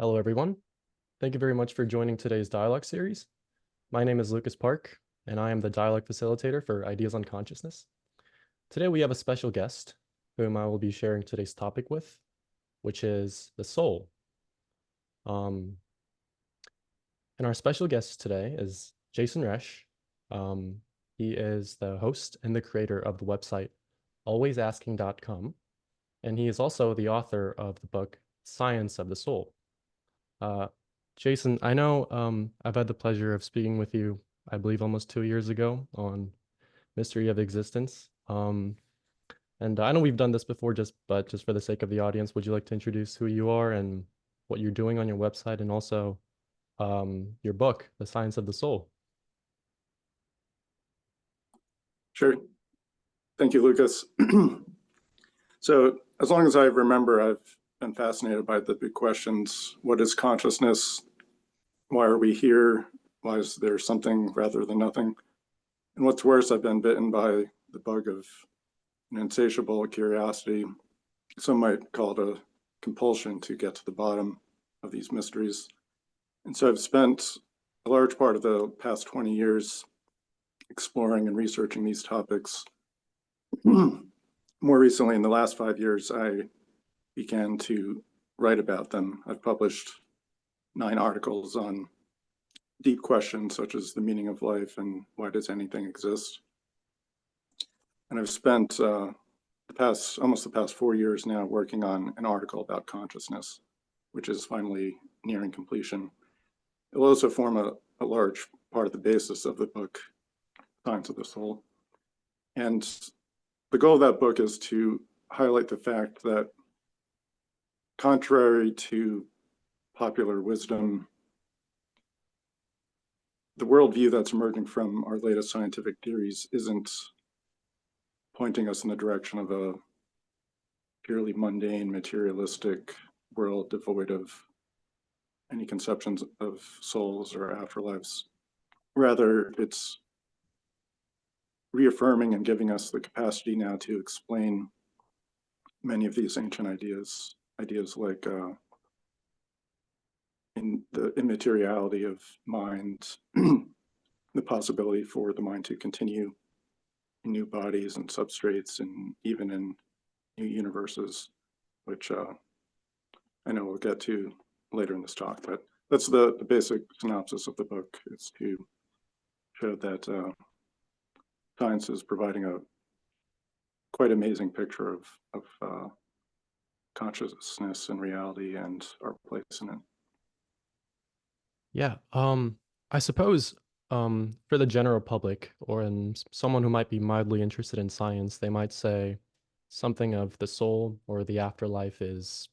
Hello, everyone. Thank you very much for joining today's dialogue series. My name is Lucas Park, and I am the dialogue facilitator for Ideas on Consciousness. Today, we have a special guest whom I will be sharing today's topic with, which is the soul. And our special guest today is Jason Resch. He is the host and the creator of the website alwaysasking.com, and he is also the author of the book Science of the Soul. Jason, I know I've had the pleasure of speaking with you, I believe almost 2 years ago on Mystery of Existence. And I know we've done this before, but just for the sake of the audience, would you like to introduce who you are and what you're doing on your website and also your book, The Science of the Soul? Sure. Thank you, Lucas. So as long as I remember, I've been fascinated by the big questions. What is consciousness? Why are we here? Why is there something rather than nothing? And what's worse, I've been bitten by the bug of an insatiable curiosity. Some might call it a compulsion to get to the bottom of these mysteries. And so I've spent a large part of the past 20 years exploring and researching these topics. More recently, in the last 5 years, I began to write about them. I've published 9 articles on deep questions such as the meaning of life and why does anything exist. And I've spent almost the past 4 years now working on an article about consciousness, which is finally nearing completion. It will also form a large part of the basis of the book, Science of the Soul. And the goal of that book is to highlight the fact that, contrary to popular wisdom, the worldview that's emerging from our latest scientific theories isn't pointing us in the direction of a purely mundane, materialistic world devoid of any conceptions of souls or afterlives. Rather, it's reaffirming and giving us the capacity now to explain many of these ancient ideas like in the immateriality of mind, the possibility for the mind to continue in new bodies and substrates and even in new universes, which I know we'll get to later in this talk, but that's the basic synopsis of the book, is to show that science is providing a quite amazing picture of consciousness and reality and our place in it. Yeah, I suppose for the general public or someone who might be mildly interested in science, they might say something of the soul or the afterlife is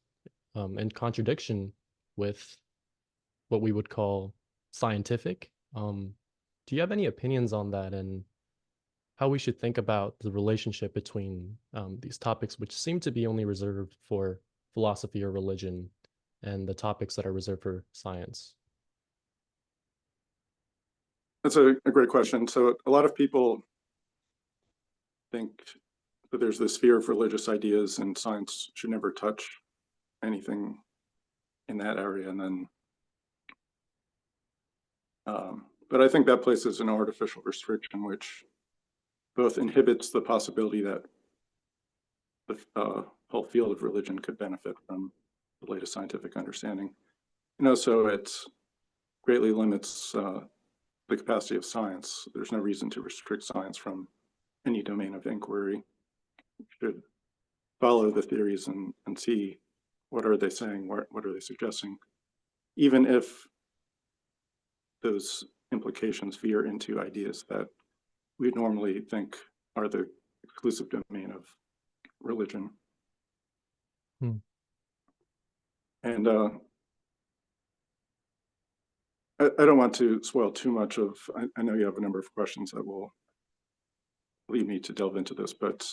in contradiction with what we would call scientific. Do you have any opinions on that and how we should think about the relationship between these topics, which seem to be only reserved for philosophy or religion, and the topics that are reserved for science? That's a great question. So a lot of people think that there's this fear of religious ideas and science should never touch anything in that area. And then, but I think that places an artificial restriction, which both inhibits the possibility that the whole field of religion could benefit from the latest scientific understanding. And also it greatly limits the capacity of science. There's no reason to restrict science from any domain of inquiry. You should follow the theories and see what are they saying, what are they suggesting, even if those implications veer into ideas that we normally think are the exclusive domain of religion. And I don't want to spoil too much of, I know you have a number of questions that will lead me to delve into this, but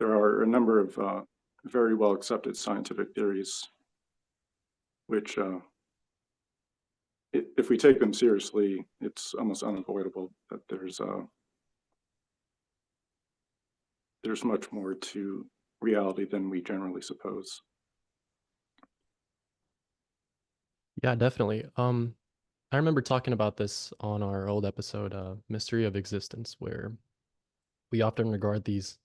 there are a number of very well accepted scientific theories, which if we take them seriously, it's almost unavoidable that there's much more to reality than we generally suppose. Yeah, definitely. I remember talking about this on our old episode, Mystery of Existence, where we often regard these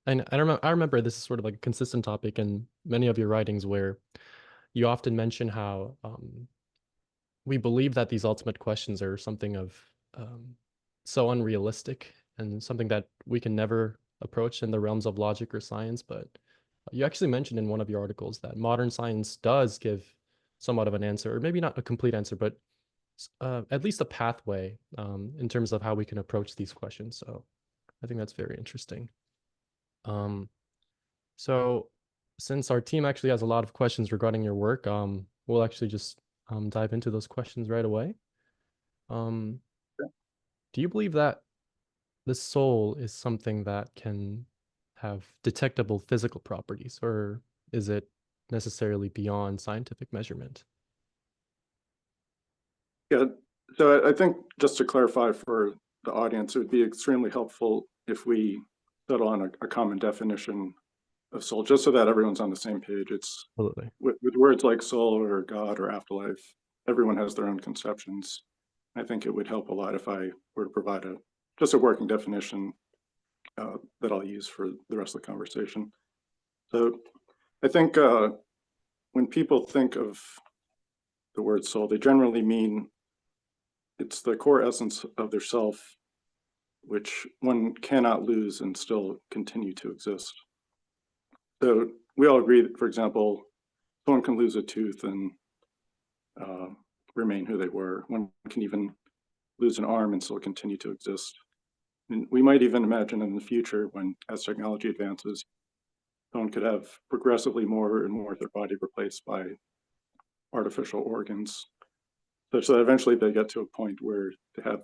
and I remember this is sort of like a consistent topic in many of your writings where you often mention how we believe that these ultimate questions are something of um, so unrealistic and something that we can never approach in the realms of logic or science. But you actually mentioned in one of your articles that modern science does give somewhat of an answer, or maybe not a complete answer, but at least a pathway in terms of how we can approach these questions. So I think that's very interesting. Um, so since our team actually has a lot of questions regarding your work, we'll actually just dive into those questions right away. Um, do you believe that the soul is something that can have detectable physical properties, or is it necessarily beyond scientific measurement? Yeah, so I think just to clarify for the audience, it would be extremely helpful if we settle on a common definition of soul, just so that everyone's on the same page. It's Absolutely. with words like soul or God or afterlife, everyone has their own conceptions. I think it would help a lot if I were to provide just a working definition that I'll use for the rest of the conversation. So I think when people think of the word soul, they generally mean it's the core essence of their self, which one cannot lose and still continue to exist. So we all agree that, for example, someone can lose a tooth and uh, remain who they were. One can even lose an arm and still continue to exist. And we might even imagine in the future when, as technology advances, someone could have progressively more and more of their body replaced by artificial organs, such that eventually they get to a point where they have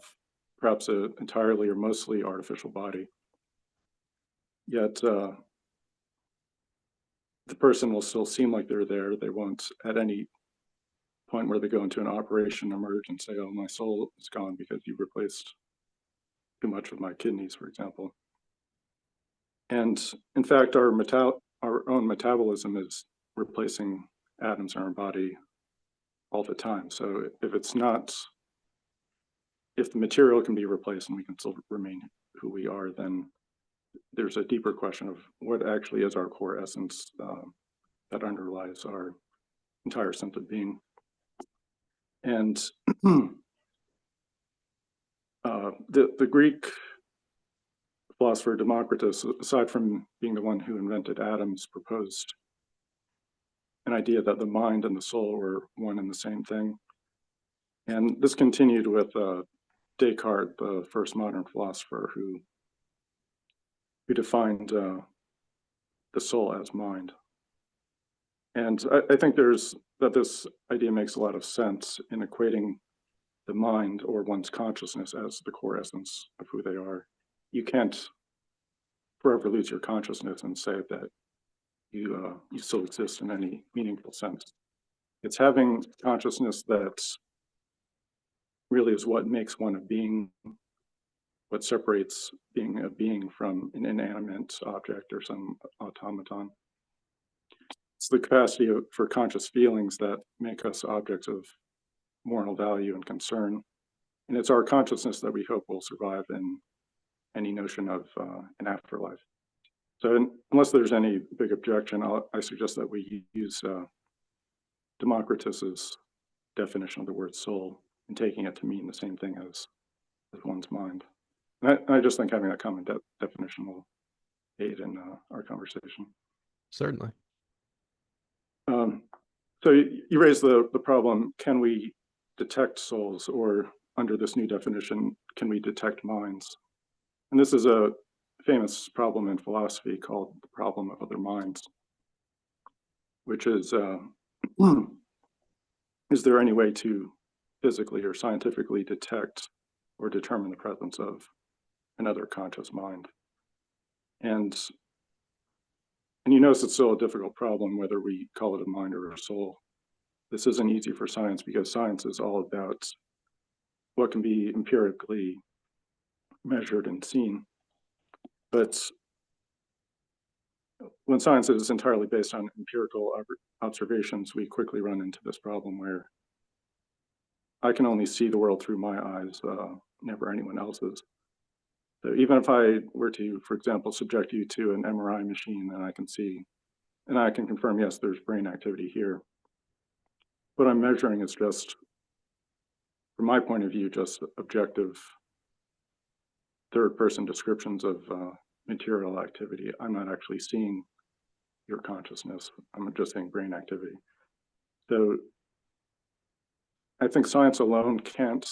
perhaps an entirely or mostly artificial body. Yet the person will still seem like they're there. They won't at any point where they go into an operation emerge and say, oh, my soul is gone because you replaced too much of my kidneys, for example. And in fact, our own metabolism is replacing atoms in our body all the time. So if the material can be replaced and we can still remain who we are, then there's a deeper question of what actually is our core essence that underlies our entire sense of being. And the Greek philosopher Democritus, aside from being the one who invented atoms, proposed an idea that the mind and the soul were one and the same thing. And this continued with Descartes, the first modern philosopher who defined the soul as mind. And I think that this idea makes a lot of sense in equating the mind or one's consciousness as the core essence of who they are. You can't forever lose your consciousness and say that you still exist in any meaningful sense. It's having consciousness that really is what makes one a being, what separates being a being from an inanimate object or some automaton. It's the capacity for conscious feelings that make us objects of moral value and concern. And it's our consciousness that we hope will survive in any notion of an afterlife. So unless there's any big objection, I suggest that we use Democritus's definition of the word soul and taking it to mean the same thing as one's mind. And I just think having that common definition will aid in our conversation. Certainly. Um, so you raised the problem, can we detect souls, or under this new definition, can we detect minds? And this is a famous problem in philosophy called the problem of other minds, which is there any way to physically or scientifically detect or determine the presence of another conscious mind? And you notice it's still a difficult problem whether we call it a mind or a soul. This isn't easy for science because science is all about what can be empirically measured and seen. But when science is entirely based on empirical observations, we quickly run into this problem where I can only see the world through my eyes, never anyone else's. So even if I were to, for example, subject you to an MRI machine, and I can see, and I can confirm, yes, there's brain activity here. What I'm measuring is just, from my point of view, just objective third-person descriptions of material activity. I'm not actually seeing your consciousness. I'm just seeing brain activity. So I think science alone can't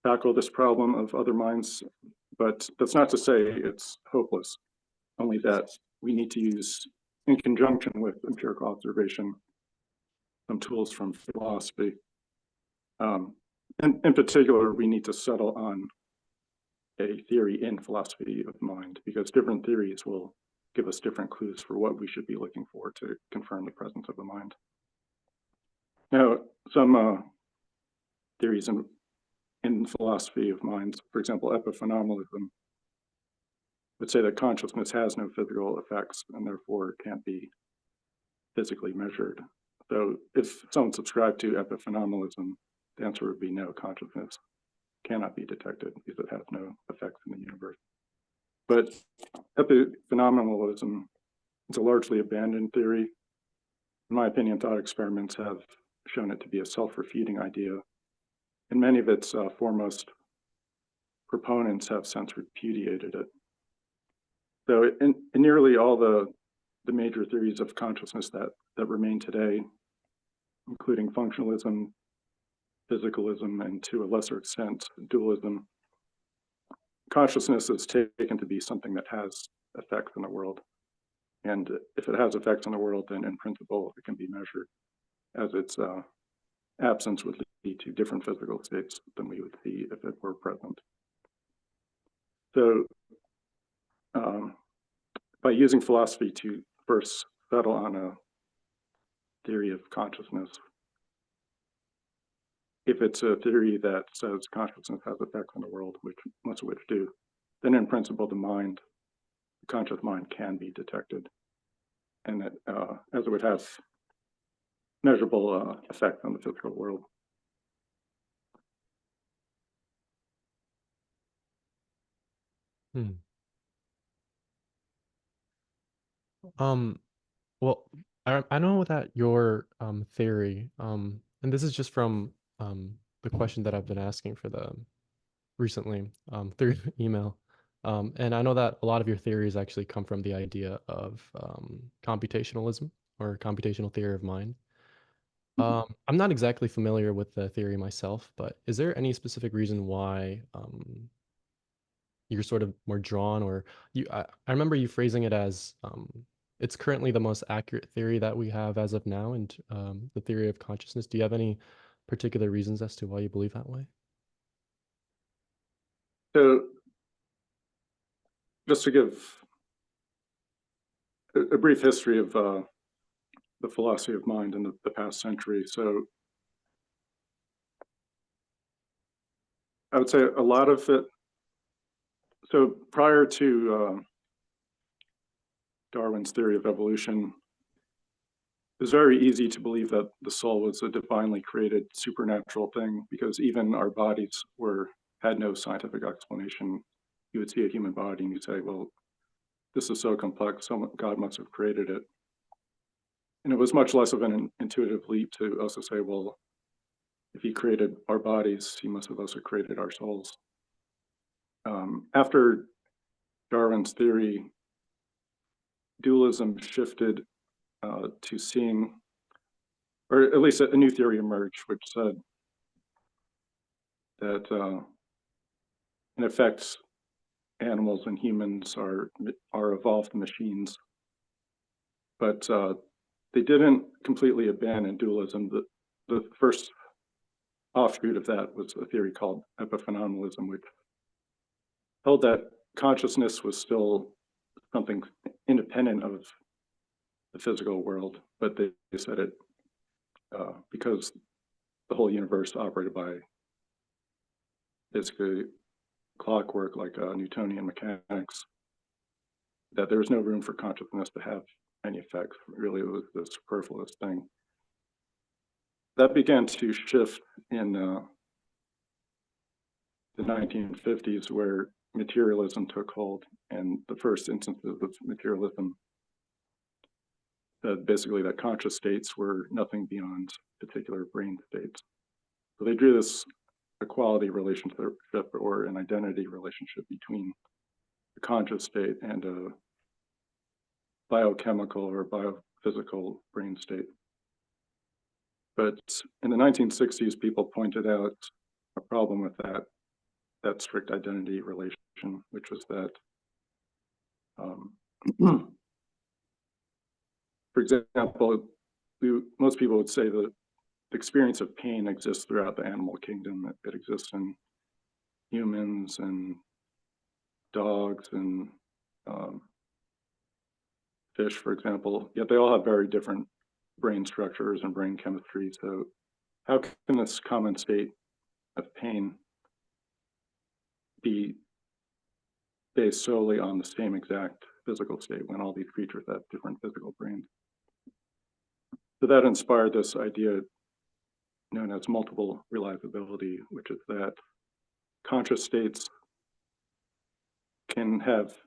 tackle this problem of other minds, but that's not to say it's hopeless, only that we need to use, in conjunction with empirical observation, some tools from philosophy. In particular, we need to settle on a theory in philosophy of mind, because different theories will give us different clues for what we should be looking for to confirm the presence of the mind. Now, some theories in philosophy of mind, for example, epiphenomenalism, would say that consciousness has no physical effects and therefore can't be physically measured. So if someone subscribed to epiphenomenalism, the answer would be no, consciousness cannot be detected because it has no effects in the universe. But epiphenomenalism is a largely abandoned theory. In my opinion, thought experiments have shown it to be a self-refuting idea, and many of its foremost proponents have since repudiated it. So in nearly all the major theories of consciousness that remain today, including functionalism, physicalism, and to a lesser extent, dualism, consciousness is taken to be something that has effects in the world. And if it has effects in the world, then in principle, it can be measured, as its absence would lead to different physical states than we would see if it were present. So by using philosophy to first settle on a theory of consciousness, if it's a theory that says consciousness has effects on the world, which most of which do, then in principle, the conscious mind can be detected, and that as it would have measurable effect on the physical world. Hmm. Um, well, I know that your theory, and this is just from the question that I've been asking for the recently through email. And I know that a lot of your theories actually come from the idea of computationalism or computational theory of mind. I'm not exactly familiar with the theory myself, but is there any specific reason why you're sort of more drawn, or I remember you phrasing it as it's currently the most accurate theory that we have as of now, and the theory of consciousness. Do you have any particular reasons as to why you believe that way? So just to give a brief history of the philosophy of mind in the past century. So I would say a lot of it, so prior to Darwin's theory of evolution, it was very easy to believe that the soul was a divinely created supernatural thing, because even our bodies had no scientific explanation. You would see a human body and you'd say, well, this is so complex, God must have created it. And it was much less of an intuitive leap to also say, well, if he created our bodies, he must have also created our souls. After Darwin's theory, dualism shifted to seeing, or at least a new theory emerged, which said that in effect, animals and humans are evolved machines, but they didn't completely abandon dualism. The first offshoot of that was a theory called epiphenomenalism, which held that consciousness was still something independent of the physical world, but they said it because the whole universe operated by basically clockwork, like Newtonian mechanics. that there was no room for consciousness to have any effects. Really, it was the superfluous thing. That began to shift in the 1950s, where materialism took hold, and the first instances of materialism that basically that conscious states were nothing beyond particular brain states. So they drew this equality relationship or an identity relationship between the conscious state and a biochemical or biophysical brain state. But in the 1960s, people pointed out a problem with that strict identity relation, which was that, for example, most people would say that the experience of pain exists throughout the animal kingdom. It exists in humans and dogs and fish, for example, yet they all have very different brain structures and brain chemistry. So how can this common state of pain be based solely on the same exact physical state when all these creatures have different physical brains? So that inspired this idea known as multiple realizability, which is that conscious states can have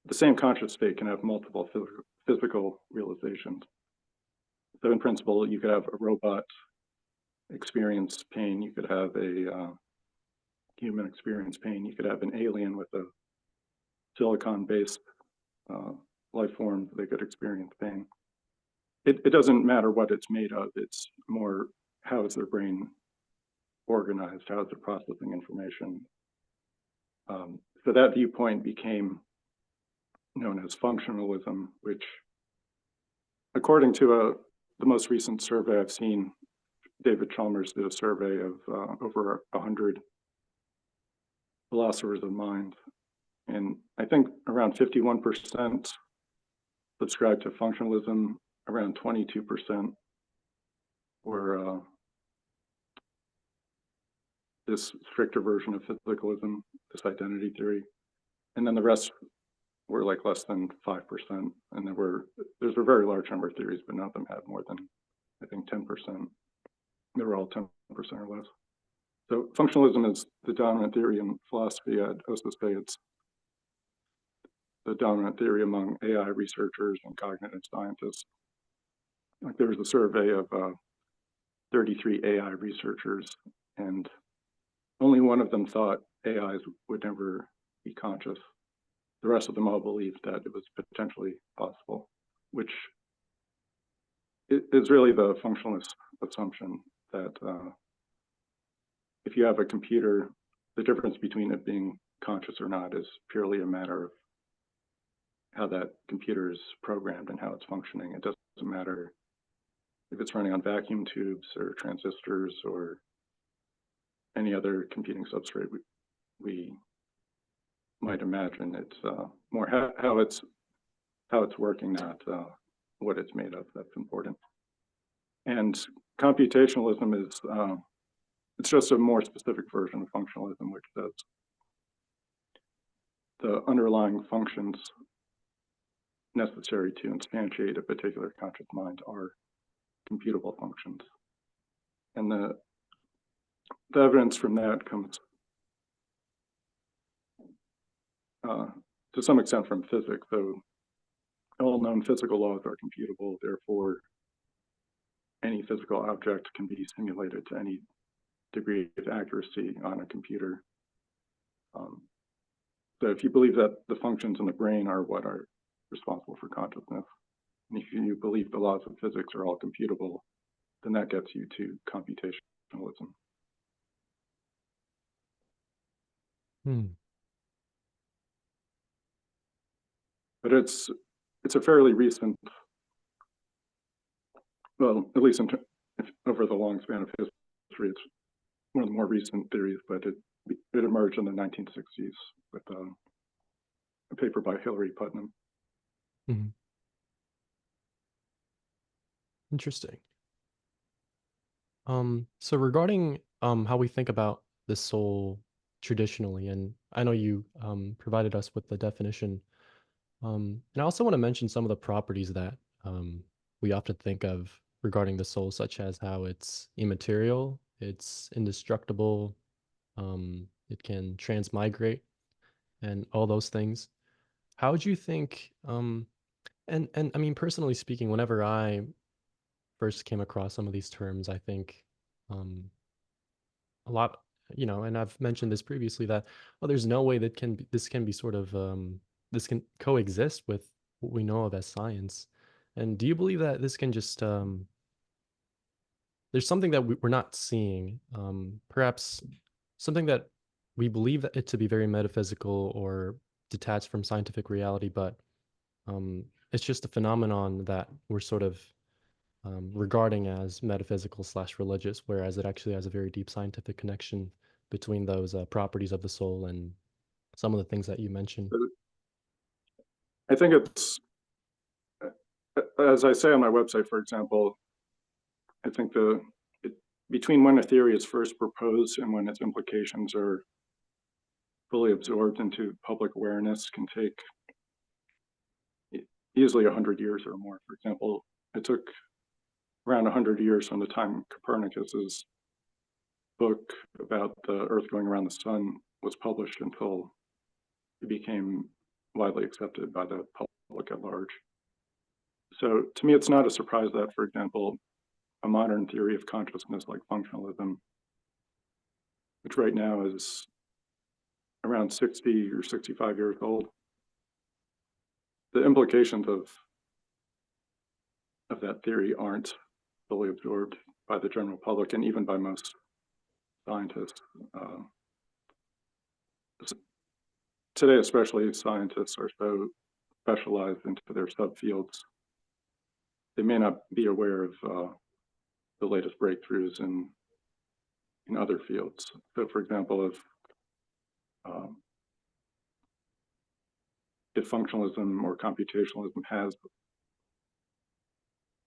the same conscious state can have multiple physical realizations. So in principle, you could have a robot experience pain, you could have a human experience pain, you could have an alien with a silicon-based life form, they could experience pain. It doesn't matter what it's made of, it's more how is their brain organized, how is it processing information. So that viewpoint became known as functionalism, which according to the most recent survey I've seen, David Chalmers did a survey of over 100 philosophers of mind, and I think around 51% subscribe to functionalism, around 22% were this stricter version of physicalism, this identity theory, and then the rest were like less than 5%. And there's a very large number of theories, but none of them had more than, I think, 10%. They were all 10% or less. So functionalism is the dominant theory in philosophy. I'd also say it's the dominant theory among AI researchers and cognitive scientists. Like there was a survey of 33 AI researchers, and only one of them thought AIs would never be conscious. The rest of them all believed that it was potentially possible, which is really the functionalist assumption that if you have a computer, the difference between it being conscious or not is purely a matter of how that computer is programmed and how it's functioning. It doesn't matter if it's running on vacuum tubes or transistors or any other computing substrate we might imagine. It's more how it's working, not what it's made of. That's important. And computationalism is it's just a more specific version of functionalism, which says the underlying functions necessary to instantiate a particular conscious mind are computable functions. And the evidence from that comes to some extent from physics. So all known physical laws are computable, therefore any physical object can be simulated to any degree of accuracy on a computer. So if you believe that the functions in the brain are what are responsible for consciousness, and if you believe the laws of physics are all computable, then that gets you to computationalism. But it's a fairly recent, well, at least over the long span of history, it's one of the more recent theories, but it emerged in the 1960s with a paper by Hilary Putnam. Interesting. So regarding how we think about the soul traditionally, and I know you provided us with the definition And I also want to mention some of the properties that we often think of regarding the soul, such as how it's immaterial, it's indestructible, it can transmigrate, and all those things. How would you think, and I mean, personally speaking, whenever I first came across some of these terms, I think um, a lot, and I've mentioned this previously that, well, there's no way that this can be sort of this can coexist with what we know of as science. And do you believe that this can just there's something that we're not seeing, perhaps something that we believe that it to be very metaphysical or detached from scientific reality, but it's just a phenomenon that we're sort of regarding as metaphysical slash religious, whereas it actually has a very deep scientific connection between those properties of the soul and some of the things that you mentioned. But I think it's, as I say on my website, for example, I think between when a theory is first proposed and when its implications are fully absorbed into public awareness can take easily 100 years or more. For example, it took around 100 years from the time Copernicus's book about the Earth going around the sun was published until it became widely accepted by the public at large. So to me, it's not a surprise that, for example, a modern theory of consciousness like functionalism, which right now is around 60 or 65 years old, the implications of that theory aren't fully absorbed by the general public and even by most scientists. Uh, Today, especially, scientists are so specialized into their subfields, they may not be aware of the latest breakthroughs in other fields. So, for example, um, if functionalism or computationalism has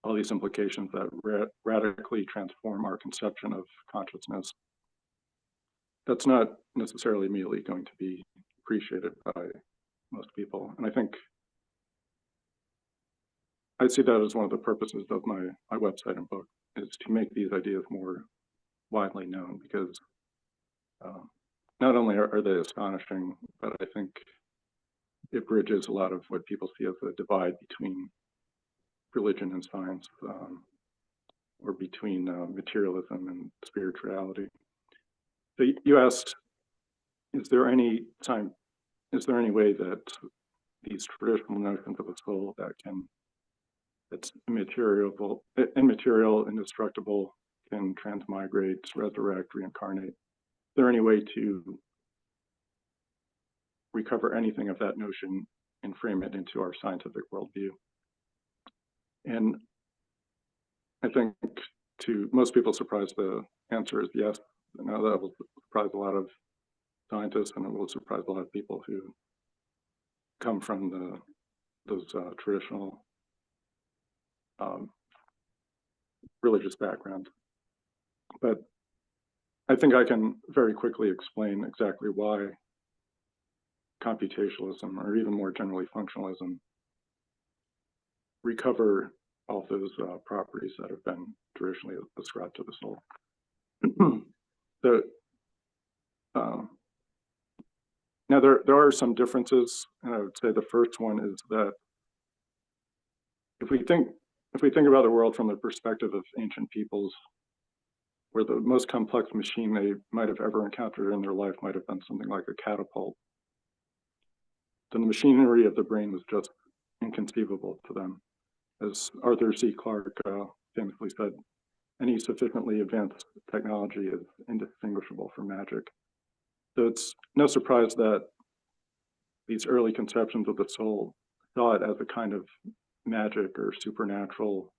all these implications that radically transform our conception of consciousness, that's not necessarily immediately going to be appreciated by most people. And I think I see that as one of the purposes of my website and book, is to make these ideas more widely known, because uh, not only are they astonishing, but I think it bridges a lot of what people see as a divide between religion and science, or between materialism and spirituality. So you asked, is there any time, is there any way that these traditional notions of a soul that's immaterial, indestructible, can transmigrate, resurrect, reincarnate? Is there any way to recover anything of that notion and frame it into our scientific worldview? And I think, to most people's surprise, the answer is yes. Now that will surprise a lot of scientists, and it will surprise a lot of people who come from those traditional um, religious backgrounds. But I think I can very quickly explain exactly why computationalism, or even more generally functionalism, recover all those properties that have been traditionally ascribed to the soul. the, um, Now there are some differences, and I would say the first one is that if we think about the world from the perspective of ancient peoples, where the most complex machine they might have ever encountered in their life might have been something like a catapult, then the machinery of the brain was just inconceivable to them. As Arthur C. Clarke famously said, any sufficiently advanced technology is indistinguishable from magic. So it's no surprise that these early conceptions of the soul saw it as a kind of magic or supernatural,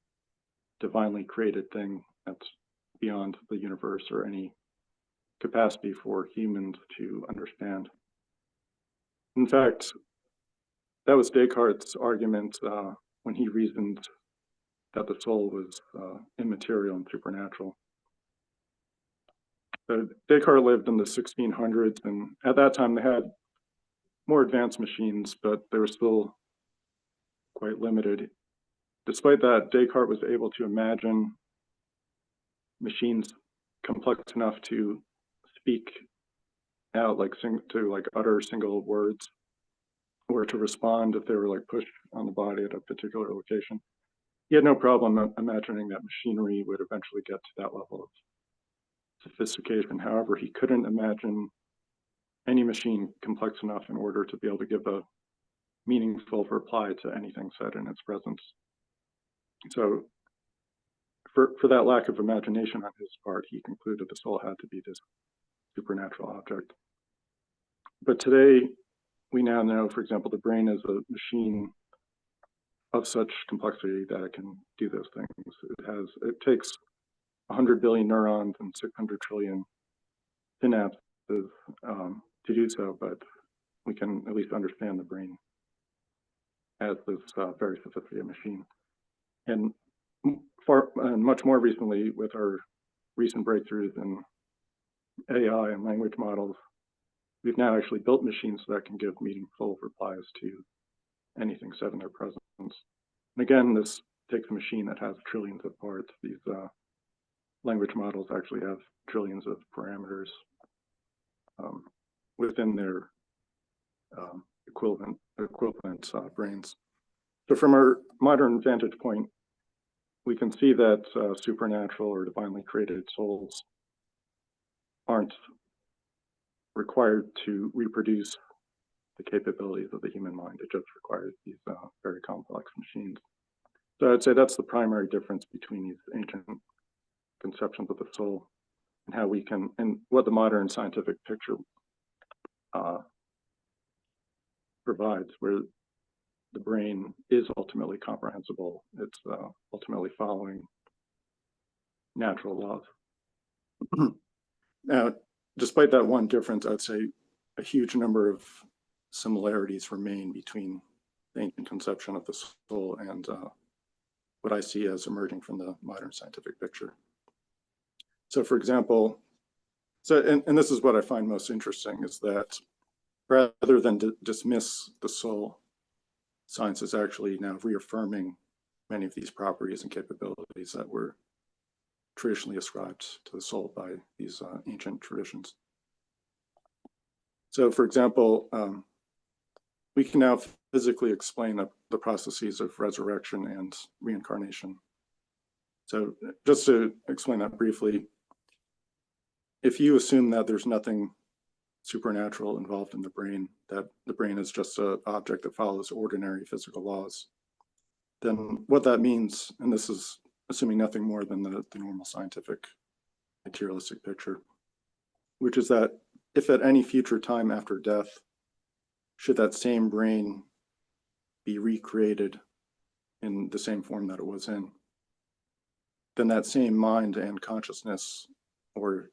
divinely created thing that's beyond the universe or any capacity for humans to understand. In fact, that was Descartes' argument when he reasoned that the soul was immaterial and supernatural. So Descartes lived in the 1600s, and at that time they had more advanced machines, but they were still quite limited. Despite that, Descartes was able to imagine machines complex enough to speak out, to utter single words, or to respond if they were like pushed on the body at a particular location. He had no problem imagining that machinery would eventually get to that level of sophistication. However, he couldn't imagine any machine complex enough in order to be able to give a meaningful reply to anything said in its presence. So for that lack of imagination on his part, he concluded the soul had to be this supernatural object. But today, we now know, for example, the brain is a machine of such complexity that it can do those things. It takes 100 billion neurons and 600 trillion synapses to do so, but we can at least understand the brain as this very sophisticated machine. And much more recently, with our recent breakthroughs in AI and language models, we've now actually built machines that can give meaningful replies to anything said in their presence. And again, this takes a machine that has trillions of parts. These language models actually have trillions of parameters within their equivalent brains. So from our modern vantage point, we can see that supernatural or divinely created souls aren't required to reproduce the capabilities of the human mind. It just requires these very complex machines. So I'd say that's the primary difference between these ancient conceptions of the soul and how we can, and what the modern scientific picture provides, where the brain is ultimately comprehensible. It's ultimately following natural laws. Now, despite that one difference, I'd say a huge number of similarities remain between the ancient conception of the soul and what I see as emerging from the modern scientific picture. So for example, and this is what I find most interesting, is that rather than dismiss the soul, science is actually now reaffirming many of these properties and capabilities that were traditionally ascribed to the soul by these ancient traditions. So for example, we can now physically explain the processes of resurrection and reincarnation. So just to explain that briefly, if you assume that there's nothing supernatural involved in the brain, that the brain is just an object that follows ordinary physical laws, then what that means, and this is assuming nothing more than the normal scientific materialistic picture, which is that if at any future time after death, should that same brain be recreated in the same form that it was in, then that same mind and consciousness, or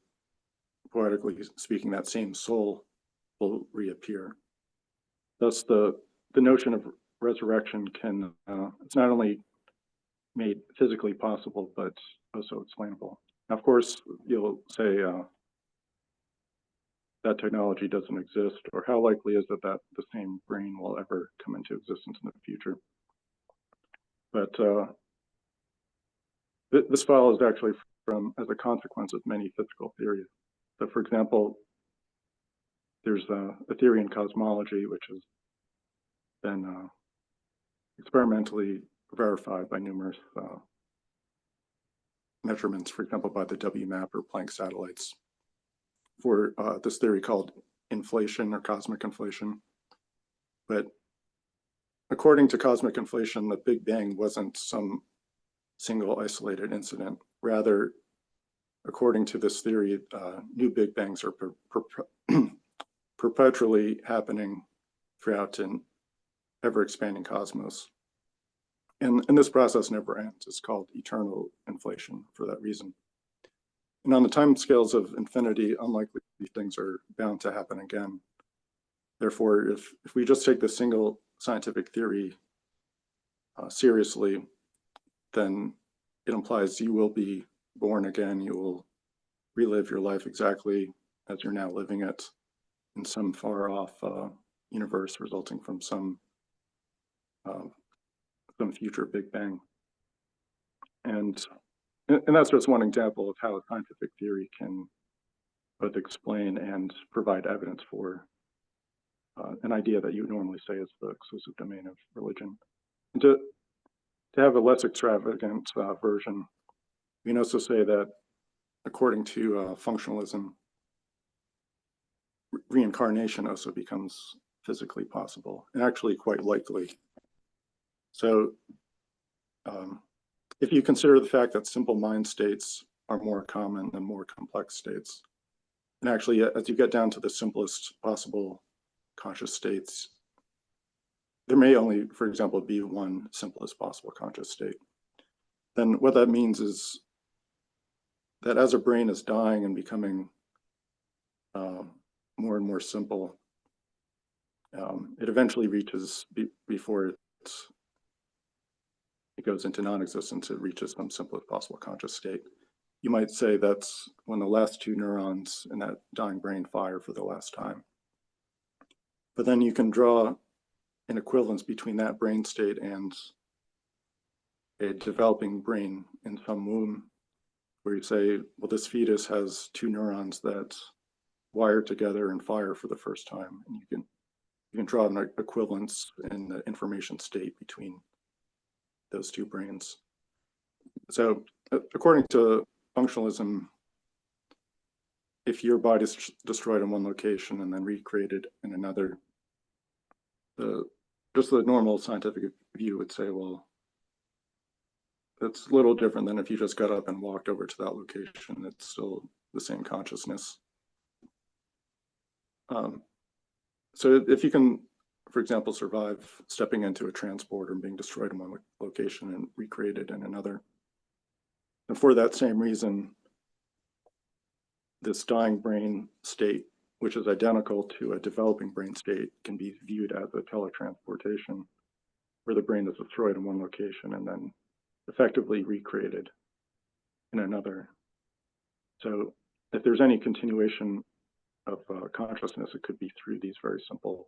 poetically speaking, that same soul will reappear. Thus, the notion of resurrection can, it's not only made physically possible, but also explainable. Now, of course, you'll say that technology doesn't exist, or how likely is it that the same brain will ever come into existence in the future? But this follows actually as a consequence of many physical theories. So for example, there's a theory in cosmology which has been experimentally verified by numerous measurements, for example, by the WMAP or Planck satellites, for this theory called inflation or cosmic inflation. But according to cosmic inflation, the Big Bang wasn't some single isolated incident. Rather, according to this theory, new Big Bangs are perpetually happening throughout an ever-expanding cosmos. And this process never ends. It's called eternal inflation for that reason. And on the time scales of infinity, unlikely things are bound to happen again. Therefore, if we just take the single scientific theory seriously, then it implies you will be born again. You will relive your life exactly as you're now living it in some far off universe resulting from some some future Big Bang. And that's just one example of how a scientific theory can both explain and provide evidence for an idea that you would normally say is the exclusive domain of religion. And to have a less extravagant version, we can also say that according to functionalism, reincarnation also becomes physically possible and actually quite likely. So if you consider the fact that simple mind states are more common than more complex states, and actually as you get down to the simplest possible conscious states, there may only, for example, be one simplest possible conscious state. Then what that means is that as a brain is dying and becoming more and more simple, it eventually reaches, before it goes into non-existence, it reaches some simplest possible conscious state. You might say that's when the last two neurons in that dying brain fire for the last time. But then you can draw an equivalence between that brain state and a developing brain in some womb, where you say, well, this fetus has two neurons that wire together and fire for the first time. And you can draw an equivalence in the information state between those two brains. So according to functionalism, if your body is destroyed in one location and then recreated in another, just the normal scientific view would say, well, that's a little different than if you just got up and walked over to that location. It's still the same consciousness. So if you can, for example, survive stepping into a transporter and being destroyed in one location and recreated in another, and for that same reason, this dying brain state, which is identical to a developing brain state, can be viewed as a teletransportation, where the brain is destroyed in one location and then effectively recreated in another. So if there's any continuation of consciousness, it could be through these very simple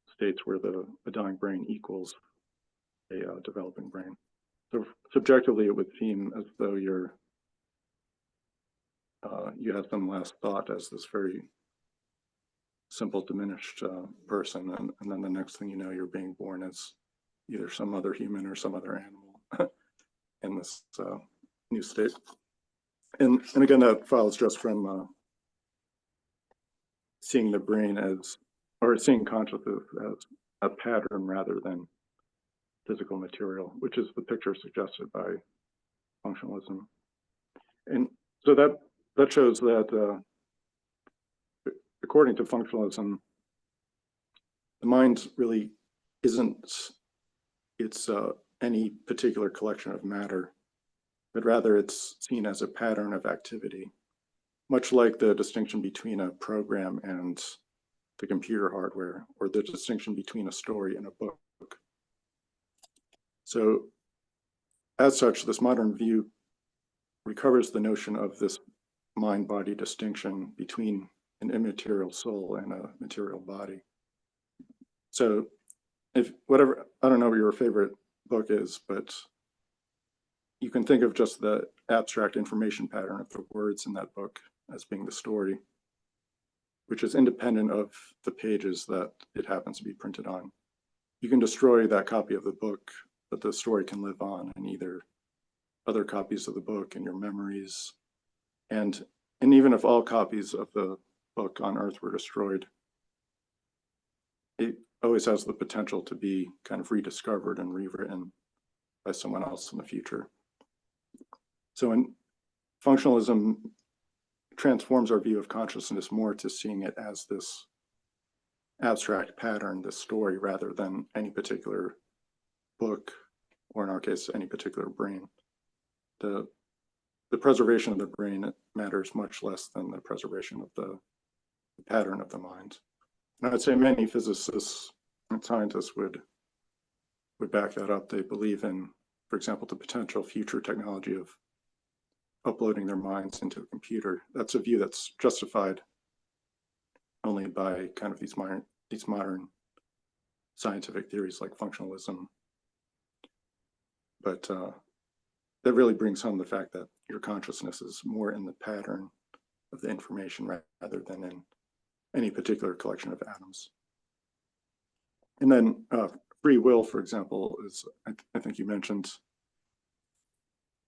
states where the dying brain equals a developing brain. So subjectively, it would seem as though you have some last thought as this very simple, diminished person, and then the next thing you know, you're being born as either some other human or some other animal in this new state. And again, that follows just from seeing the brain as, or seeing consciousness as a pattern rather than physical material, which is the picture suggested by functionalism. And so that shows that according to functionalism, the mind really isn't any particular collection of matter, but rather it's seen as a pattern of activity, much like the distinction between a program and the computer hardware, or the distinction between a story and a book. So as such, this modern view recovers the notion of this mind-body distinction between an immaterial soul and a material body. So if whatever, I don't know what your favorite book is, but you can think of just the abstract information pattern of the words in that book as being the story, which is independent of the pages that it happens to be printed on. You can destroy that copy of the book, but the story can live on in either other copies of the book and your memories. And even if all copies of the book on Earth were destroyed, it always has the potential to be kind of rediscovered and rewritten by someone else in the future. So in functionalism transforms our view of consciousness more to seeing it as this abstract pattern, this story, rather than any particular book, or in our case, any particular brain. The preservation of the brain matters much less than the preservation of the pattern of the mind. And I'd say many physicists and scientists would back that up. They believe in, for example, the potential future technology of uploading their minds into a computer. That's a view that's justified only by kind of these modern scientific theories like functionalism but that really brings home the fact that your consciousness is more in the pattern of the information rather than in any particular collection of atoms. And then free will, for example, is, I think you mentioned,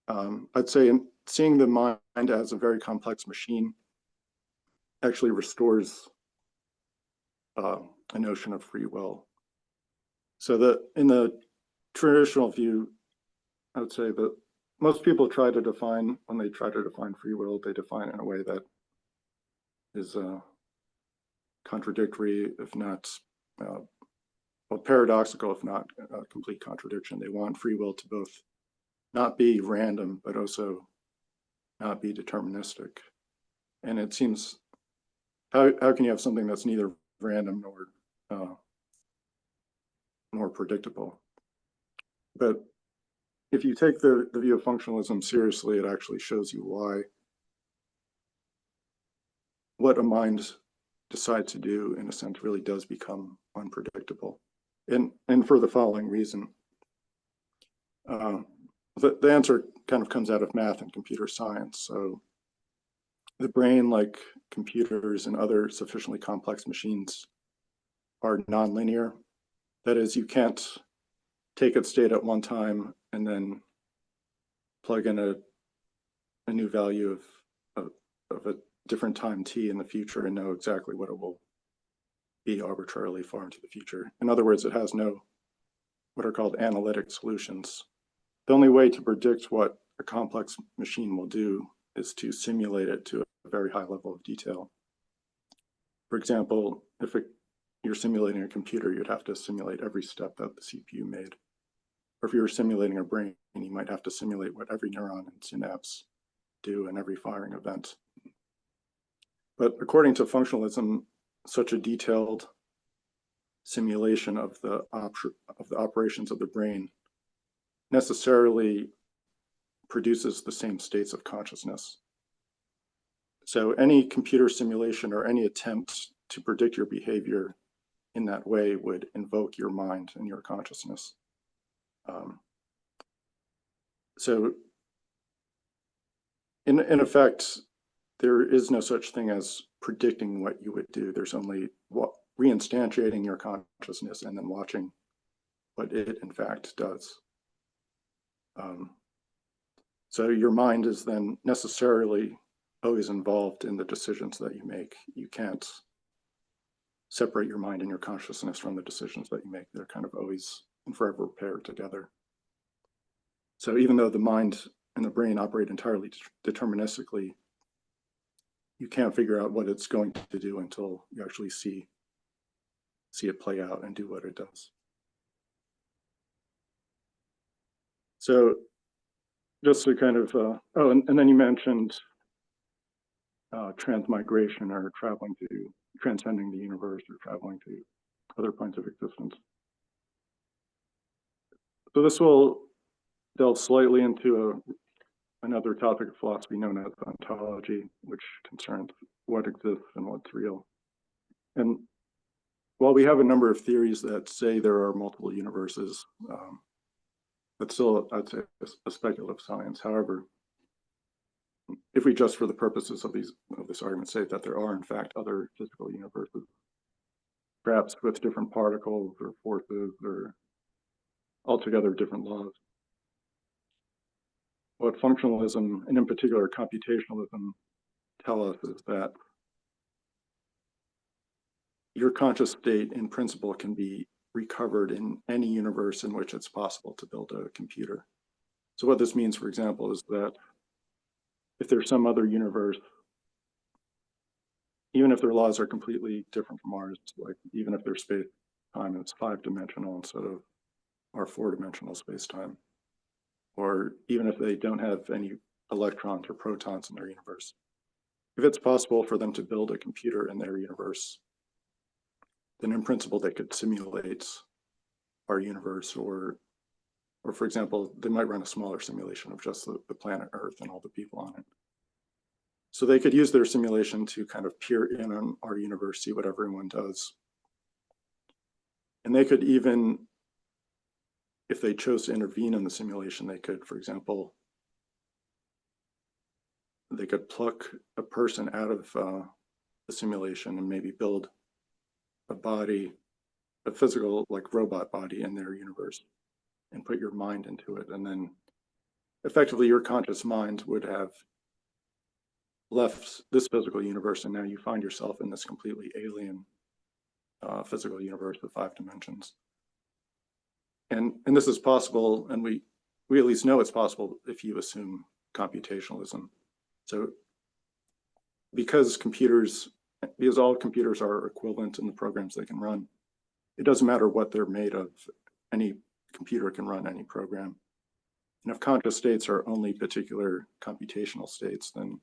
I'd say seeing the mind as a very complex machine actually restores a notion of free will. So that in the traditional view, I would say that most people try to define, when they try to define free will, they define it in a way that is contradictory, if not, well, paradoxical, if not a complete contradiction. They want free will to both not be random, but also not be deterministic. And it seems, how can you have something that's neither random nor predictable? But if you take the view of functionalism seriously, it actually shows you why what a mind decides to do, in a sense, really does become unpredictable. And for the following reason. The answer kind of comes out of math and computer science. So the brain, like computers and other sufficiently complex machines, are nonlinear. That is, you can't take its state at one time and then plug in a new value of a different time t in the future and know exactly what it will be arbitrarily far into the future. In other words, it has no what are called analytic solutions. The only way to predict what a complex machine will do is to simulate it to a very high level of detail. For example, if you're simulating a computer, you'd have to simulate every step that the CPU made. Or if you were simulating a brain, you might have to simulate what every neuron and synapse do in every firing event. But according to functionalism, such a detailed simulation of the operations of the brain necessarily produces the same states of consciousness. So any computer simulation or any attempt to predict your behavior in that way would invoke your mind and your consciousness. So in effect, there is no such thing as predicting what you would do. There's only reinstantiating your consciousness and then watching what it in fact does. So your mind is then necessarily always involved in the decisions that you make. You can't separate your mind and your consciousness from the decisions that you make. They're kind of always and forever paired together. So even though the mind and the brain operate entirely deterministically, you can't figure out what it's going to do until you actually see it play out and do what it does. So just to kind of, and then you mentioned transmigration, or transcending the universe, or traveling to other points of existence. So this will delve slightly into another topic of philosophy known as ontology, which concerns what exists and what's real. And while we have a number of theories that say there are multiple universes, that's still, I'd say, a speculative science. However, if we just for the purposes of this argument say that there are in fact other physical universes, perhaps with different particles or forces or altogether different laws, what functionalism, and in particular computationalism, tell us is that your conscious state in principle can be recovered in any universe in which it's possible to build a computer. So what this means, for example, is that if there's some other universe, even if their laws are completely different from ours, like even if their space-time is 5-dimensional instead of our 4-dimensional space-time, or even if they don't have any electrons or protons in their universe, if it's possible for them to build a computer in their universe, then in principle they could simulate our universe, or for example, they might run a smaller simulation of just the planet Earth and all the people on it. So they could use their simulation to kind of peer in on our universe, see what everyone does. And they could even if they chose to intervene in the simulation, they could, for example, they could pluck a person out of the simulation and maybe build a body, a physical, like robot body in their universe and put your mind into it. And then effectively your conscious mind would have left this physical universe, and now you find yourself in this completely alien physical universe with 5 dimensions. And this is possible, and we at least know it's possible if you assume computationalism. So because all computers are equivalent in the programs they can run, it doesn't matter what they're made of. Any computer can run any program. And if conscious states are only particular computational states, then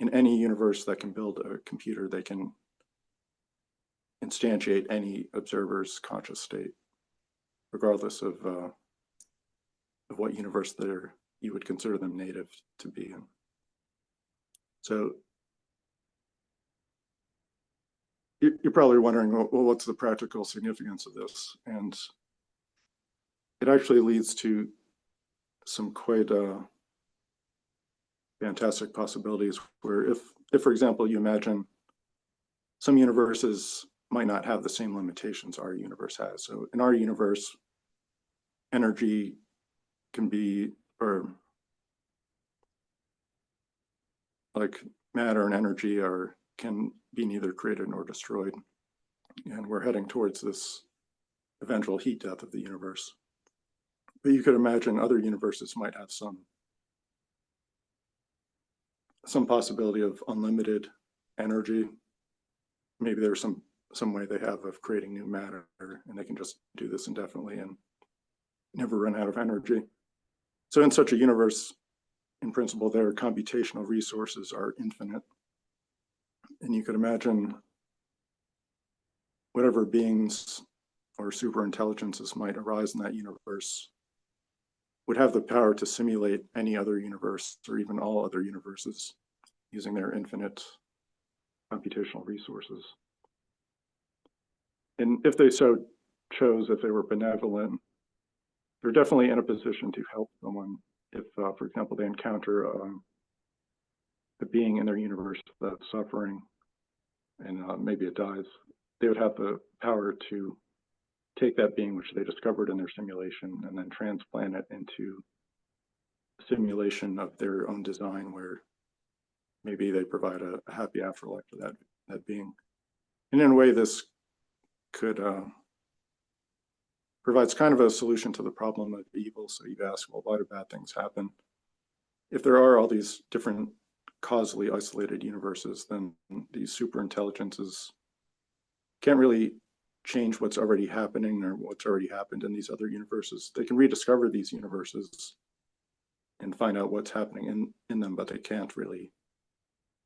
in any universe that can build a computer, they can instantiate any observer's conscious state, regardless of what universe you would consider them native to be in. So you're probably wondering, well, what's the practical significance of this? And it actually leads to some quite fantastic possibilities where if, for example, you imagine some universes might not have the same limitations our universe has. So in our universe, energy can be, or like matter and energy can be neither created nor destroyed. And we're heading towards this eventual heat death of the universe. But you could imagine other universes might have some possibility of unlimited energy. Maybe there's some way they have of creating new matter, and they can just do this indefinitely and never run out of energy. So in such a universe, in principle, their computational resources are infinite. And you could imagine whatever beings or super intelligences might arise in that universe would have the power to simulate any other universe or even all other universes using their infinite computational resources. And if they so chose, if they were benevolent, they're definitely in a position to help someone if, for example, they encounter a being in their universe that's suffering and maybe it dies. They would have the power to take that being which they discovered in their simulation and then transplant it into a simulation of their own design where maybe they provide a happy afterlife for that being. And in a way, this could provides kind of a solution to the problem of evil. So you ask, well, why do bad things happen? If there are all these different causally isolated universes, then these super intelligences can't really change what's already happening or what's already happened in these other universes. They can rediscover these universes and find out what's happening in them, but they can't really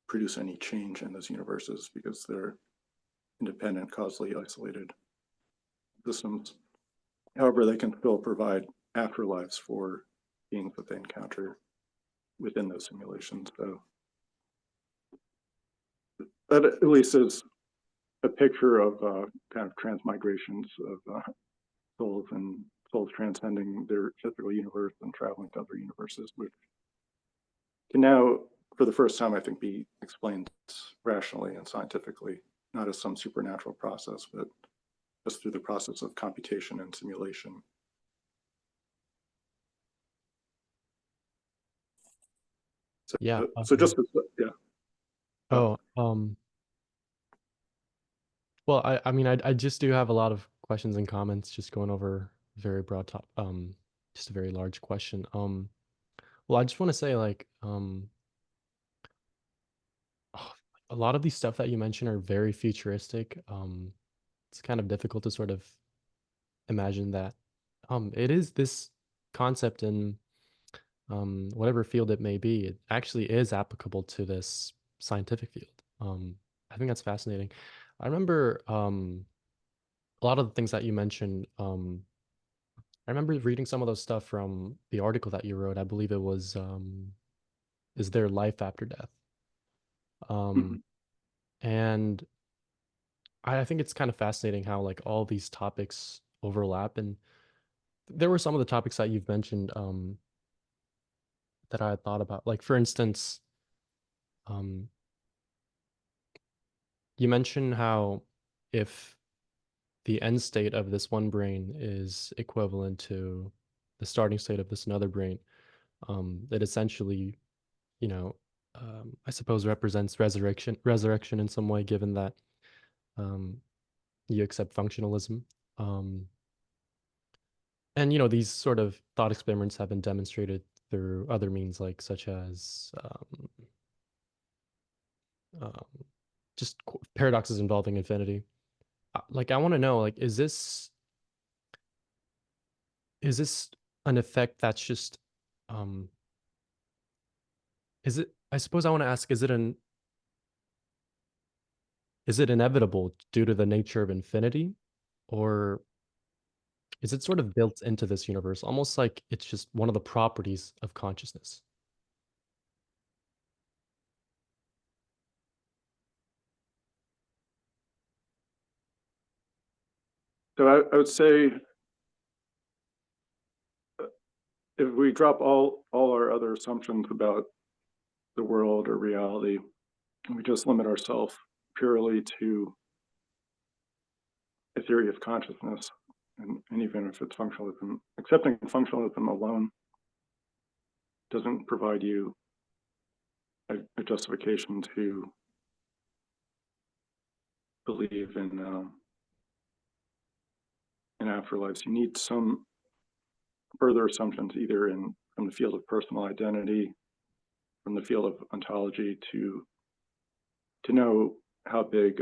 produce any change in those universes because they're independent, causally isolated systems. However, they can still provide afterlives for beings that they encounter within those simulations. So that at least is a picture of kind of transmigrations of souls and souls transcending their physical universe and traveling to other universes, which can now, for the first time, I think, be explained rationally and scientifically, not as some supernatural process, but just through the process of computation and simulation. So, Yeah. so just yeah. Oh, well, I mean, I just do have a lot of questions and comments, just going over very broad top, just a very large question. Well, I just want to say, like, a lot of these stuff that you mentioned are very futuristic. It's kind of difficult to sort of imagine that. It is this concept in whatever field it may be, it actually is applicable to this scientific field. I think that's fascinating. I remember a lot of the things that you mentioned. I remember reading some of those stuff from the article that you wrote. I believe it was "Is There Life After Death?" Um, Mhm. and I think it's kind of fascinating how like all these topics overlap, and there were some of the topics that you've mentioned that I had thought about. Like for instance, um, you mentioned how if the end state of this one brain is equivalent to the starting state of this another brain, that essentially, you know, I suppose represents resurrection in some way, given that um, you accept functionalism. Um, and these sort of thought experiments have been demonstrated through other means, like such as um, just paradoxes involving infinity. Like, I want to know, like, is this an effect that's just um is it I suppose I want to ask, is it inevitable due to the nature of infinity, or is it sort of built into this universe, almost like it's just one of the properties of consciousness? So I would say if we drop all our other assumptions about the world or reality, and we just limit ourselves purely to a theory of consciousness, and even if it's functionalism, accepting functionalism alone doesn't provide you a justification to believe in afterlives. You need some further assumptions, either from the field of personal identity, from the field of ontology, to know how big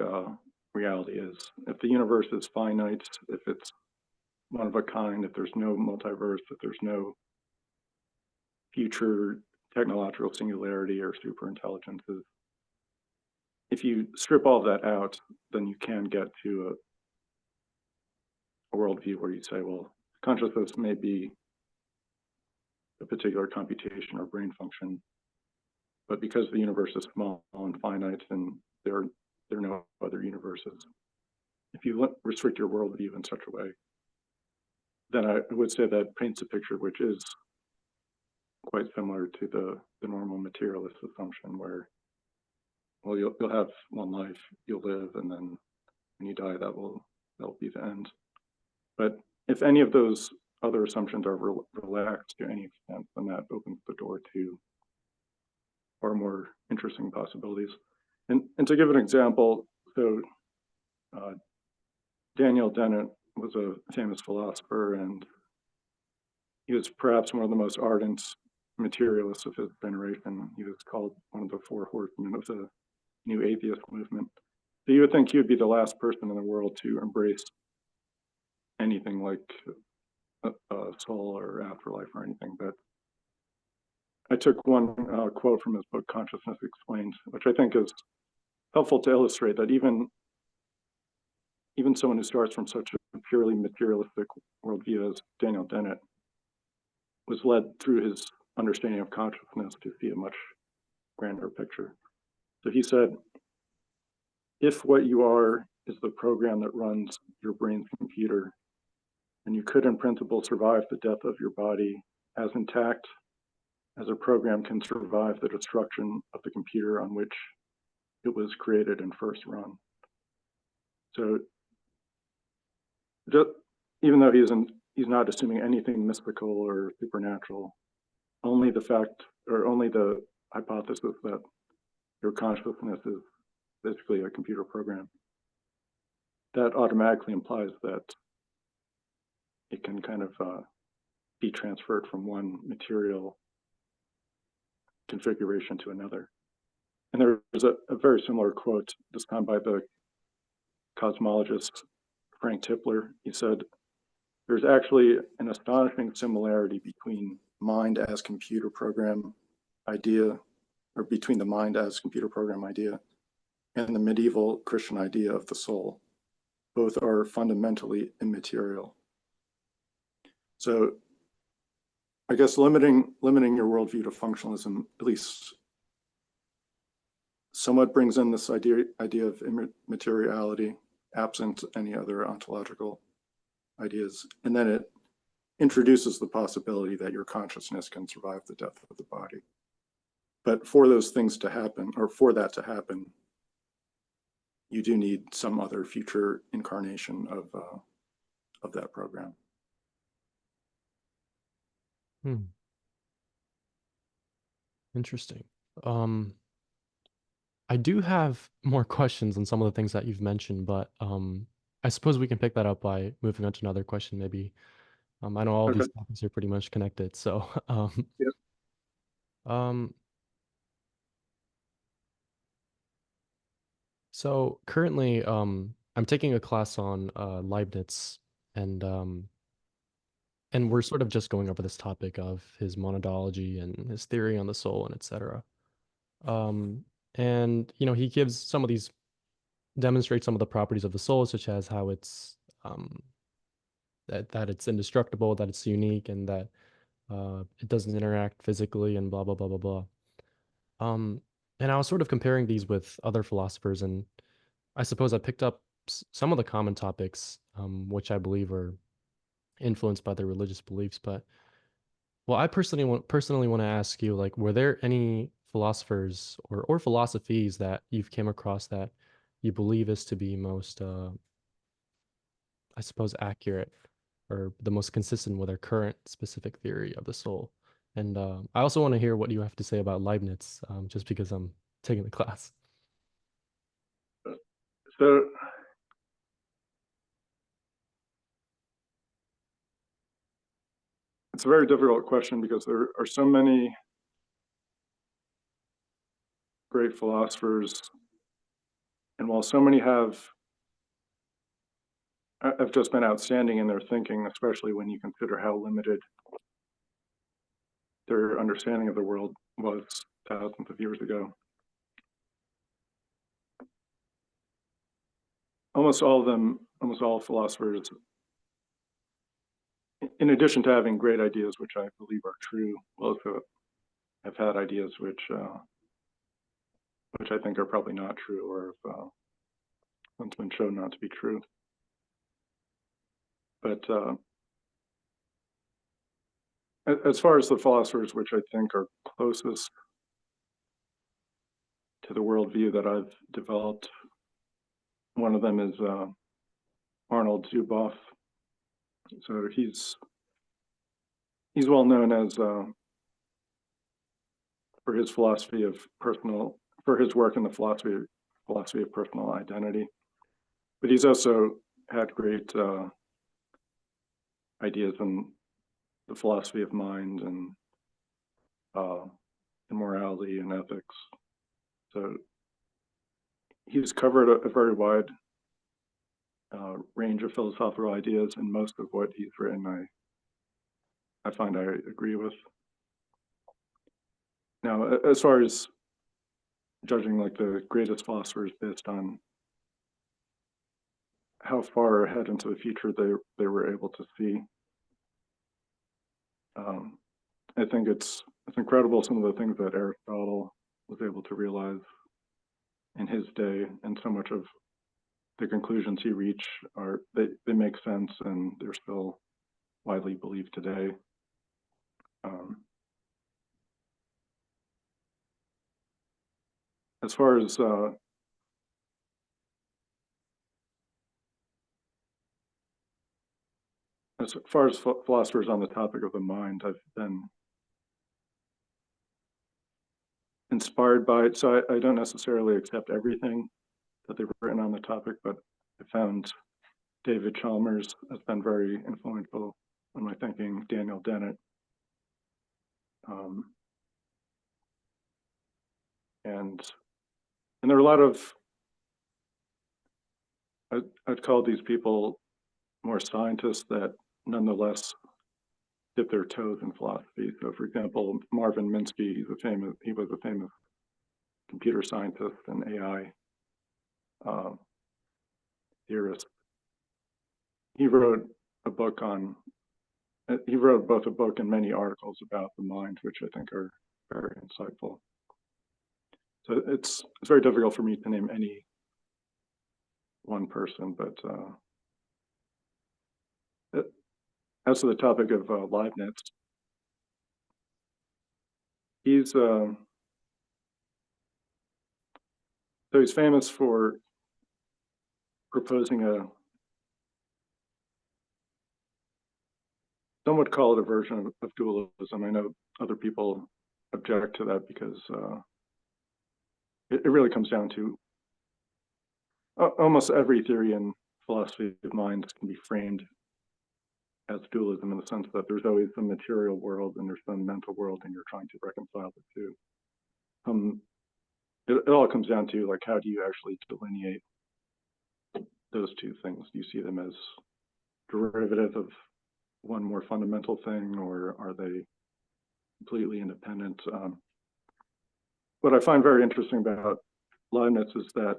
reality is. If the universe is finite, if it's one of a kind, if there's no multiverse, if there's no future technological singularity or super intelligences, if you strip all that out, then you can get to a worldview where you say, well, consciousness may be a particular computation or brain function, but because the universe is small and finite, then there are no other universes. If you restrict your worldview in such a way, then I would say that paints a picture which is quite similar to the normal materialist assumption, where, well, you'll have one life, you'll live, and then when you die, that'll be the end. But if any of those other assumptions are relaxed to any extent, then that opens the door to far more interesting possibilities. And to give an example, so uh, Daniel Dennett was a famous philosopher, and he was perhaps one of the most ardent materialists of his generation. He was called one of the four horsemen of the new atheist movement. So you would think he would be the last person in the world to embrace anything like a soul or afterlife or anything. But I took one quote from his book, Consciousness Explained, which I think is helpful to illustrate that even someone who starts from such a purely materialistic worldview as Daniel Dennett was led through his understanding of consciousness to see a much grander picture. So he said, if what you are is the program that runs your brain's computer, then you could in principle survive the death of your body as intact as a program can survive the destruction of the computer on which it was created and first run. So just, even though he's not assuming anything mystical or supernatural, only the fact or only the hypothesis that your consciousness is basically a computer program, that automatically implies that it can kind of be transferred from one material configuration to another. And there's a very similar quote, this time by the cosmologist Frank Tipler. He said, there's actually an astonishing similarity between mind as computer program idea, or between the mind as computer program idea and the medieval Christian idea of the soul. Both are fundamentally immaterial. So I guess limiting your worldview to functionalism at least somewhat brings in this idea of immateriality, absent any other ontological ideas. And then introduces the possibility that your consciousness can survive the death of the body. But for those things to happen, or for that to happen, you do need some other future incarnation of that program. Interesting. I do have more questions on some of the things that you've mentioned, but I suppose we can pick that up by moving on to another question, maybe. I know all of Okay. these topics are pretty much connected, so Yep. um, so currently, I'm taking a class on Leibniz, and we're sort of just going over this topic of his monadology and his theory on the soul and etc. Um, and he gives some of these demonstrates some of the properties of the soul, such as how it's that it's indestructible, that it's unique, and that it doesn't interact physically, and blah blah blah blah blah. Um, and I was sort of comparing these with other philosophers, and I suppose I picked up some of the common topics, which I believe are influenced by their religious beliefs. But well, I personally want to ask you, like, were there any philosophers or philosophies that you've came across that you believe is to be most, I suppose, accurate or the most consistent with our current specific theory of the soul? And I also want to hear what you have to say about Leibniz, just because I'm taking the class. So it's a very difficult question because there are so many great philosophers, and while so many have just been outstanding in their thinking, especially when you consider how limited their understanding of the world was thousands of years ago. Almost all philosophers, in addition to having great ideas, which I believe are true, also have had ideas which I think are probably not true, or have once been shown not to be true. But as far as the philosophers which I think are closest to the worldview that I've developed, one of them is Arnold Zuboff. So he's well known as for his philosophy of for his work in the philosophy of personal identity. But he's also had great ideas in the philosophy of mind and morality and ethics. So he's covered a very wide range of philosophical ideas, and most of what he's written, I find I agree with. Now, as far as judging like the greatest philosophers based on how far ahead into the future they were able to see, I think it's incredible some of the things that Aristotle was able to realize in his day, and so much of the conclusions he reached they make sense and they're still widely believed today. As far as philosophers on the topic of the mind, I've been inspired by it. So I don't necessarily accept everything that they've written on the topic, but I found David Chalmers has been very influential on my thinking, Daniel Dennett. And there are a lot of, I'd call these people more scientists that nonetheless dip their toes in philosophy. So for example, Marvin Minsky, he was a famous computer scientist and AI theorist. He wrote both a book and many articles about the mind, which I think are very insightful. So it's very difficult for me to name any one person, but as to the topic of Leibniz, he's so he's famous for proposing a, some would call it a version of dualism. I know other people object to that because it really comes down to almost every theory in philosophy of mind can be framed as dualism in the sense that there's always the material world and there's the mental world, and you're trying to reconcile the two. It all comes down to like, how do you actually delineate those two things? Do you see them as derivative of one more fundamental thing, or are they completely independent? What I find very interesting about Leibniz is that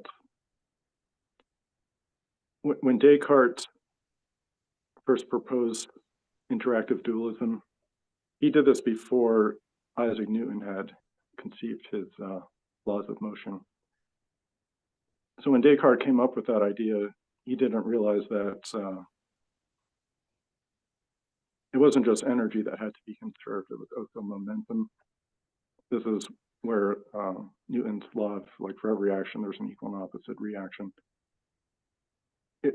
when Descartes first proposed interactive dualism, he did this before Isaac Newton had conceived his laws of motion. So when Descartes came up with that idea, he didn't realize that it wasn't just energy that had to be conserved, it was also momentum. This is where Newton's law of, like, for every action, there's an equal and opposite reaction.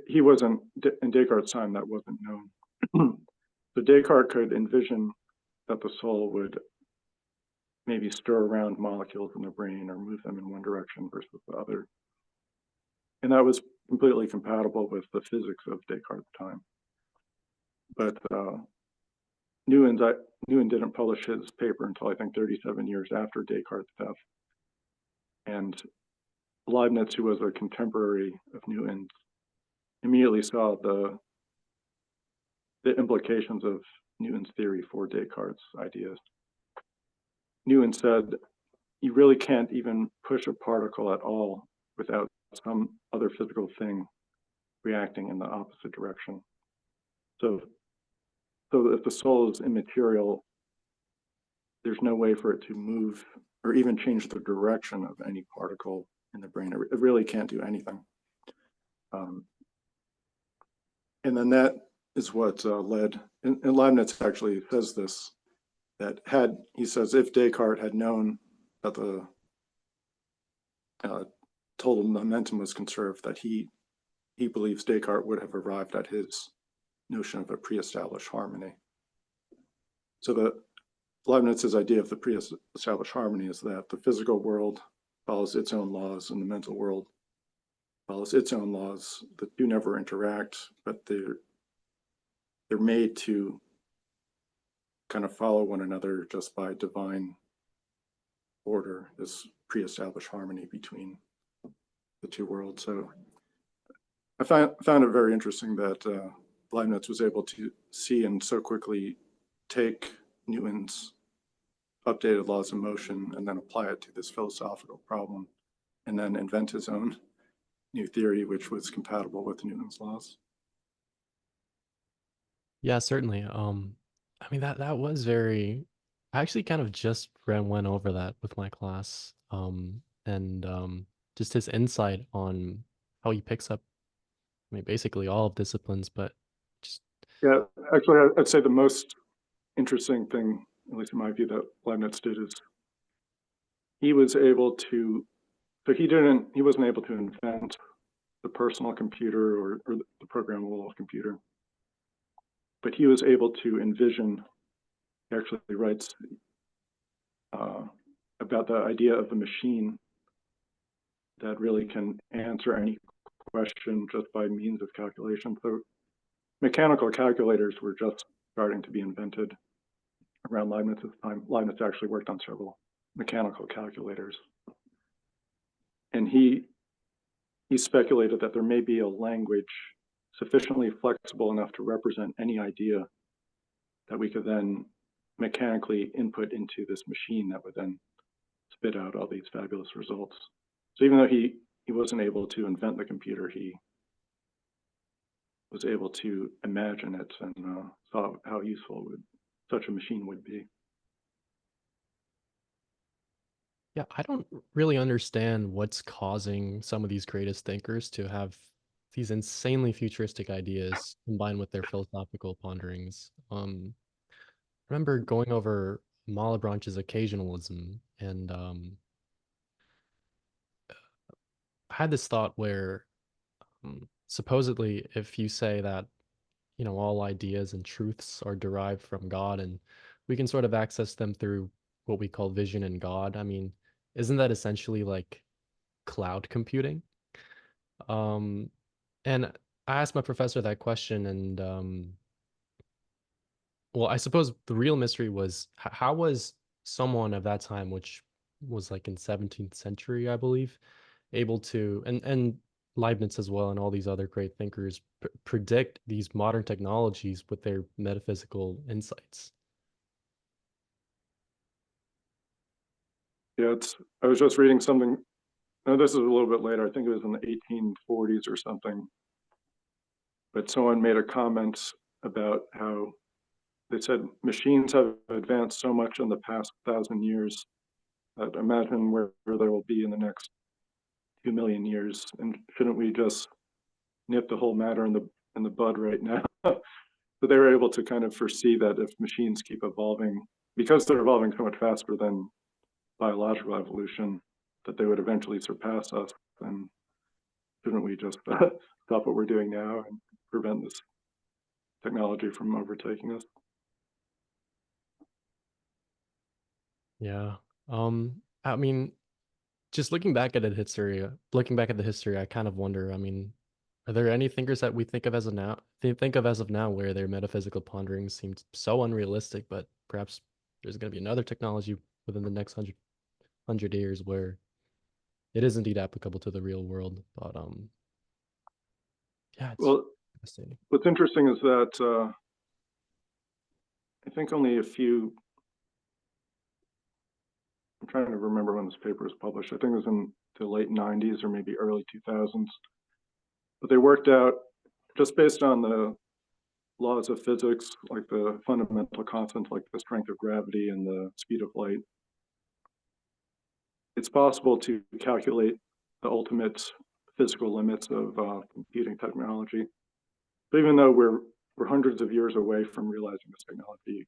He wasn't, in Descartes' time, that wasn't known. So Descartes could envision that the soul would maybe stir around molecules in the brain or move them in one direction versus the other. And that was completely compatible with the physics of Descartes' time. But Newton didn't publish his paper until, I think, 37 years after Descartes' death. And Leibniz, who was a contemporary of Newton, immediately saw the implications of Newton's theory for Descartes' ideas. Newton said, you really can't even push a particle at all without some other physical thing reacting in the opposite direction. So if the soul is immaterial, there's no way for it to move or even change the direction of any particle in the brain. It really can't do anything. And then that is what led, and Leibniz actually says this, that he says, if Descartes had known that the total momentum was conserved, that he believes Descartes would have arrived at his notion of a pre-established harmony. So the Leibniz's idea of the pre-established harmony is that the physical world follows its own laws and the mental world follows its own laws. The two never interact, but they're made to kind of follow one another just by divine order, this pre-established harmony between the two worlds. So I found it very interesting that Leibniz was able to see and so quickly take Newton's updated laws of motion and then apply it to this philosophical problem, and then invent his own new theory, which was compatible with Newton's laws. Yeah, certainly. I mean that was very. I actually kind of just went over that with my class, and just his insight on how he picks up. I mean, basically all of disciplines, but just Yeah, actually, I'd say the most interesting thing, at least in my view, that Leibniz did is he was able to. So he wasn't able to invent the personal computer or the programmable computer, but he was able to envision. He actually writes about the idea of a machine that really can answer any question just by means of calculation. So mechanical calculators were just starting to be invented around Leibniz's time. Leibniz actually worked on several mechanical calculators. And he speculated that there may be a language sufficiently flexible enough to represent any idea that we could then mechanically input into this machine that would then spit out all these fabulous results. So even though he wasn't able to invent the computer, he was able to imagine it and saw how useful such a machine would be. yeah, I don't really understand what's causing some of these greatest thinkers to have these insanely futuristic ideas combined with their philosophical ponderings. Remember going over Malebranche's occasionalism, and I had this thought where supposedly if you say that all ideas and truths are derived from God and we can sort of access them through what we call vision and God. I mean, isn't that essentially like cloud computing? Um, and I asked my professor that question, and well, I suppose the real mystery was how was someone of that time, which was like in 17th century, I believe, able to, and Leibniz as well, and all these other great thinkers predict these modern technologies with their metaphysical insights. Yeah, I was just reading something. No, this is a little bit later. I think it was in the 1840s or something. But someone made a comment about how they said machines have advanced so much in the past 1,000 years that imagine where they will be in the next 2 million years. And shouldn't we just nip the whole matter in the bud right now? So they were able to kind of foresee that if machines keep evolving, because they're evolving so much faster than biological evolution, that they would eventually surpass us. And shouldn't we just stop what we're doing now and prevent this technology from overtaking us? Yeah. I mean, just looking back at looking back at the history, I kind of wonder, I mean, are there any thinkers that we think of as of now, think of as of now where their metaphysical ponderings seemed so unrealistic, but perhaps there's going to be another technology within the next hundred years where it is indeed applicable to the real world. But yeah, it's Well, fascinating. what's interesting is that I think only a few, I'm trying to remember when this paper was published. I think it was in the late 90s or maybe early 2000s. But they worked out just based on the laws of physics, like the fundamental constants, like the strength of gravity and the speed of light. It's possible to calculate the ultimate physical limits of computing technology. So even though we're hundreds of years away from realizing this technology,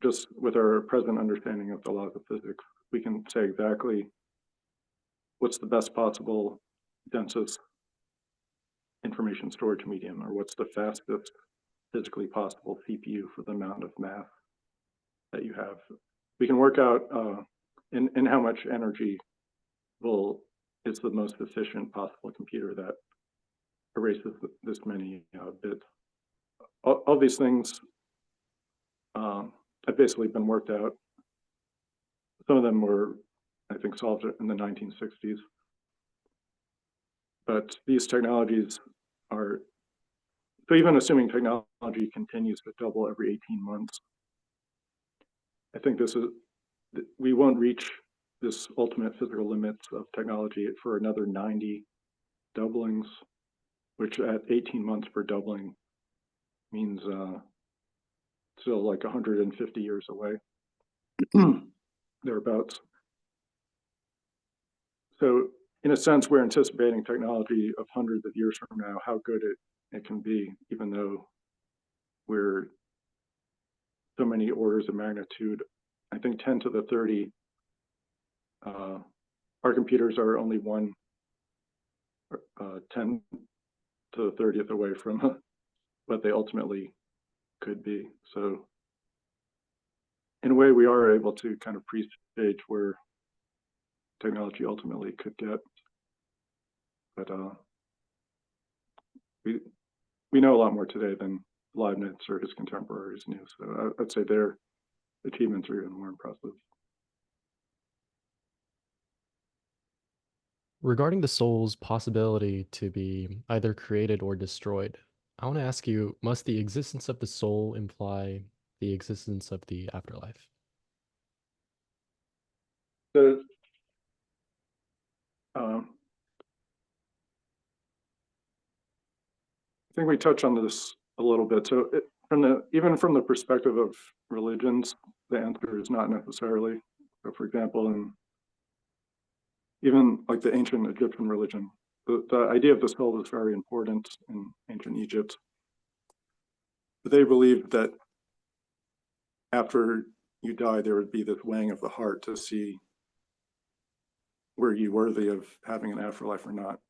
just with our present understanding of the laws of physics, we can say exactly what's the best possible, densest information storage medium, or what's the fastest physically possible CPU for the amount of math that you have. We can work out in how much energy will is the most efficient possible computer that erases this many bits. All these things have basically been worked out. Some of them were, I think, solved in the 1960s. But these technologies are, so even assuming technology continues to double every 18 months, I think we won't reach this ultimate physical limits of technology for another 90 doublings, which at 18 months per doubling means still like 150 years away, thereabouts. So in a sense, we're anticipating technology of hundreds of years from now, how good it can be, even though we're so many orders of magnitude. I think 10 to the 30, our computers are only 10 to the 30th away from what they ultimately could be. So in a way, we are able to kind of presage where technology ultimately could get. But we know a lot more today than Leibniz or his contemporaries knew. So I'd say their achievements are even more impressive. Regarding the soul's possibility to be either created or destroyed, I want to ask you, must the existence of the soul imply the existence of the afterlife? So um, I think we touched on this a little bit. So even from the perspective of religions, the answer is not necessarily. So for example, in even like the ancient Egyptian religion, the idea of the soul was very important in ancient Egypt. But they believed that after you die, there would be this weighing of the heart to see were you worthy of having an afterlife or not.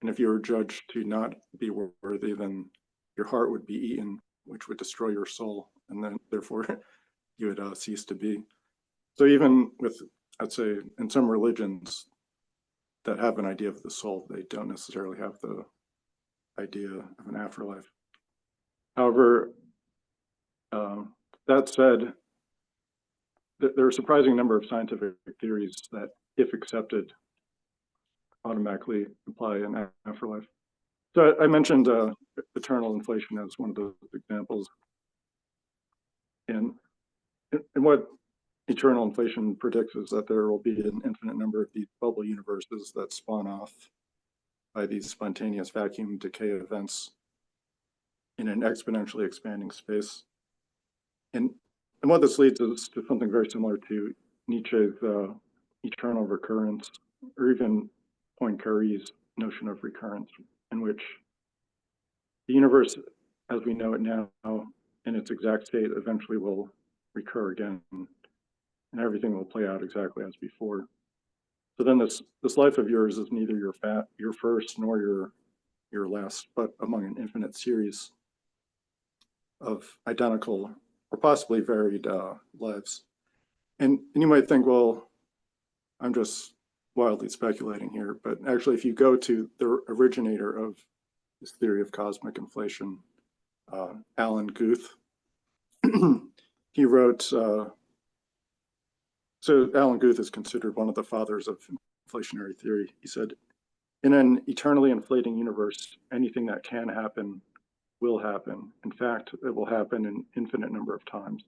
And if you were judged to not be worthy, then your heart would be eaten, which would destroy your soul, and then therefore you would cease to be. So even with, I'd say, in some religions that have an idea of the soul, they don't necessarily have the idea of an afterlife. However, that said, there are a surprising number of scientific theories that, if accepted, automatically imply an afterlife. So I mentioned eternal inflation as one of those examples. And what eternal inflation predicts is that there will be an infinite number of these bubble universes that spawn off by these spontaneous vacuum decay events in an exponentially expanding space. And what this leads is to something very similar to Nietzsche's eternal recurrence, or even Poincaré's notion of recurrence, in which the universe as we know it now in its exact state eventually will recur again, and everything will play out exactly as before. So then this life of yours is neither your first nor your last, but among an infinite series of identical or possibly varied lives. And you might think, well, I'm just wildly speculating here, but actually, if you go to the originator of this theory of cosmic inflation, Alan Guth, he wrote. So Alan Guth is considered one of the fathers of inflationary theory. He said, "In an eternally inflating universe, anything that can happen will happen. In fact, it will happen an infinite number of times."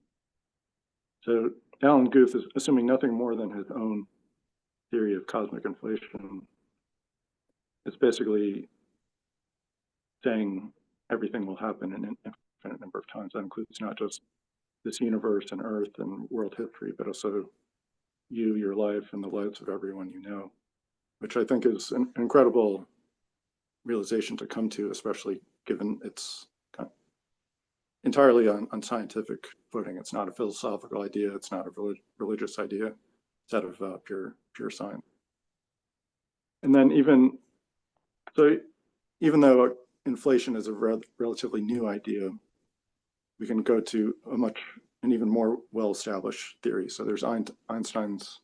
So Alan Guth is assuming nothing more than his own theory of cosmic inflation. It's basically saying everything will happen in an infinite number of times. That includes not just this universe and Earth and world history, but also you, your life, and the lives of everyone you know, which I think is an incredible realization to come to, especially given it's entirely on scientific footing. It's not a philosophical idea. It's not a religious idea. It's out of pure science. And then even though inflation is a relatively new idea, we can go to an even more well-established theory. So there's Einstein's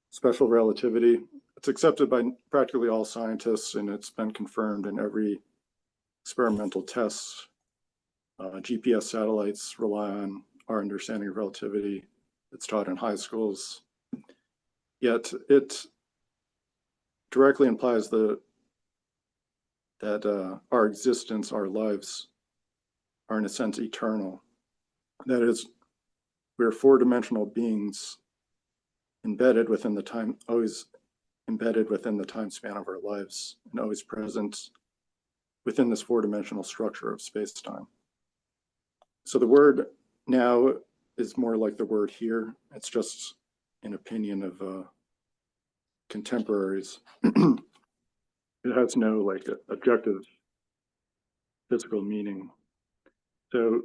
special relativity. It's accepted by practically all scientists, and it's been confirmed in every experimental test. GPS satellites rely on our understanding of relativity. It's taught in high schools. Yet it directly implies that our existence, our lives, are in a sense eternal. That is, we're four-dimensional beings embedded within the time, always embedded within the time span of our lives, and always present within this four-dimensional structure of space-time. So the word now is more like the word here. It's just an opinion of contemporaries. It has no like objective physical meaning. So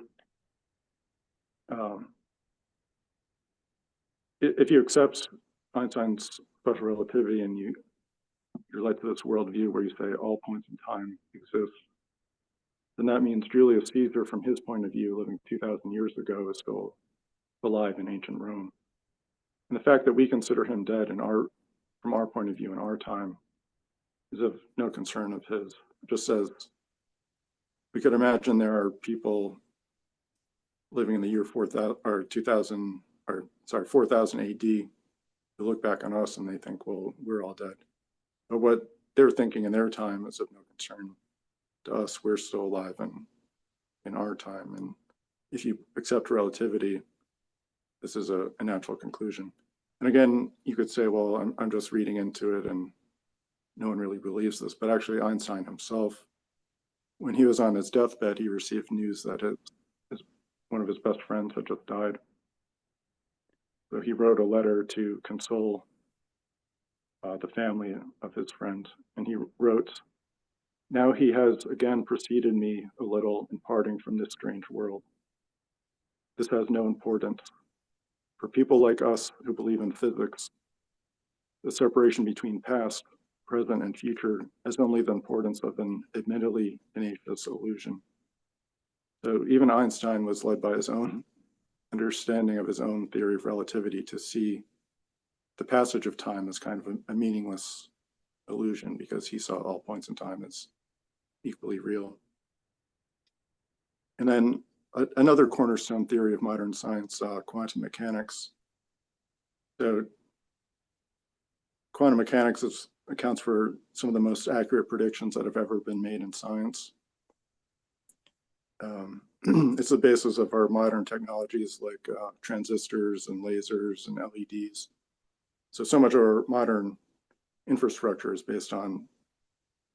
if you accept Einstein's special relativity and you're led to this worldview where you say all points in time exist, then that means Julius Caesar, from his point of view, living 2,000 years ago, is still alive in ancient Rome. And the fact that we consider him dead from our point of view in our time is of no concern of his. It just says we could imagine there are people living in the year 4000 AD who look back on us and they think, well, we're all dead. But what they're thinking in their time is of no concern to us. We're still alive in our time. And if you accept relativity, this is a natural conclusion. And again, you could say, well, I'm just reading into it and no one really believes this. But actually, Einstein himself, when he was on his deathbed, he received news that one of his best friends had just died. So he wrote a letter to console the family of his friend, and he wrote, "Now he has again preceded me a little in parting from this strange world. This has no importance. For people like us who believe in physics, the separation between past, present, and future has only the importance of an admittedly tenacious illusion." So even Einstein was led by his own understanding of his own theory of relativity to see the passage of time as kind of a meaningless illusion, because he saw all points in time as equally real. And then another cornerstone theory of modern science, quantum mechanics. So quantum mechanics accounts for some of the most accurate predictions that have ever been made in science. It's the basis of our modern technologies like transistors and lasers and LEDs. So much of our modern infrastructure is based on,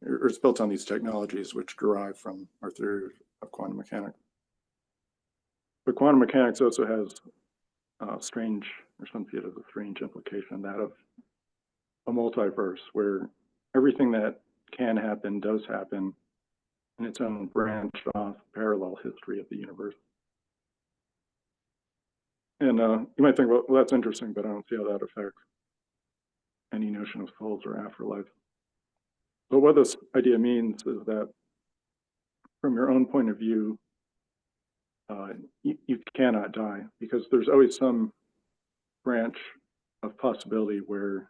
or it's built on these technologies which derive from our theory of quantum mechanics. But quantum mechanics also has strange, or some see it as a strange implication, that of a multiverse where everything that can happen does happen in its own branched off parallel history of the universe. And you might think, well, that's interesting, but I don't see how that affects any notion of souls or afterlife. But what this idea means is that from your own point of view, you cannot die, because there's always some branch of possibility where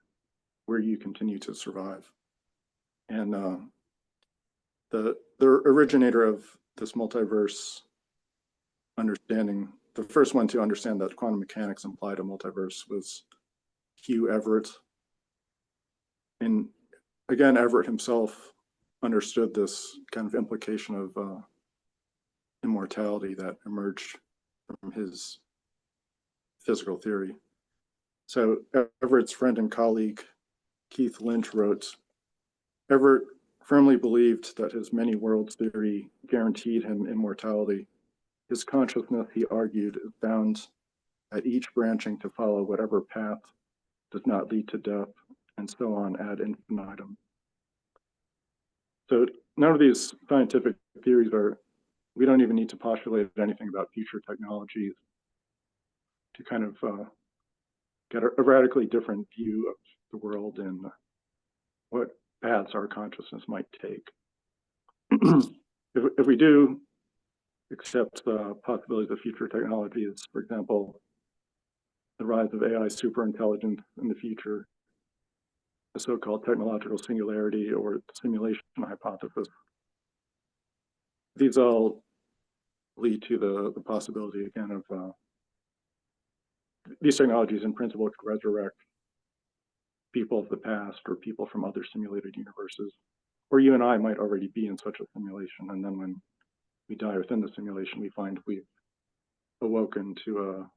you continue to survive. And the originator of this multiverse understanding, the first one to understand that quantum mechanics implied a multiverse, was Hugh Everett. And again, Everett himself understood this kind of implication of immortality that emerged from his physical theory. So Everett's friend and colleague, Keith Lynch, wrote, "Everett firmly believed that his many worlds theory guaranteed him immortality. His consciousness, he argued, is bound at each branching to follow whatever path does not lead to death, and so on ad infinitum." So none of these scientific theories are, we don't even need to postulate anything about future technologies to kind of get a radically different view of the world and what paths our consciousness might take. If we do accept the possibilities of future technologies, for example, the rise of AI superintelligence in the future, the so-called technological singularity or simulation hypothesis, these all lead to the possibility, again, of these technologies in principle could resurrect people of the past or people from other simulated universes, or you and I might already be in such a simulation, and then when we die within the simulation, we find we've awoken to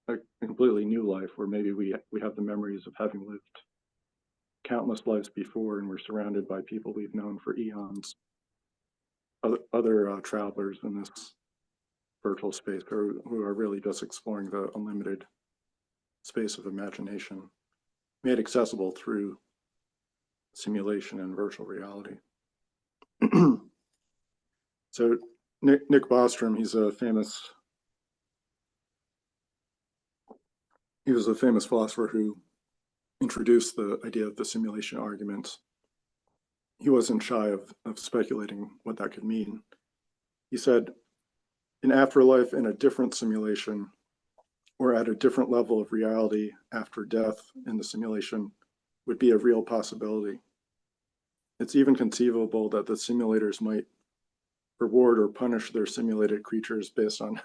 a completely new life, where maybe we have the memories of having lived countless lives before, and we're surrounded by people we've known for eons, other travelers in this virtual space who are really just exploring the unlimited space of imagination made accessible through simulation and virtual reality. So Nick Bostrom, he was a famous philosopher who introduced the idea of the simulation argument. He wasn't shy of speculating what that could mean. He said, "An afterlife in a different simulation, or at a different level of reality after death in the simulation, would be a real possibility. It's even conceivable that the simulators might reward or punish their simulated creatures based on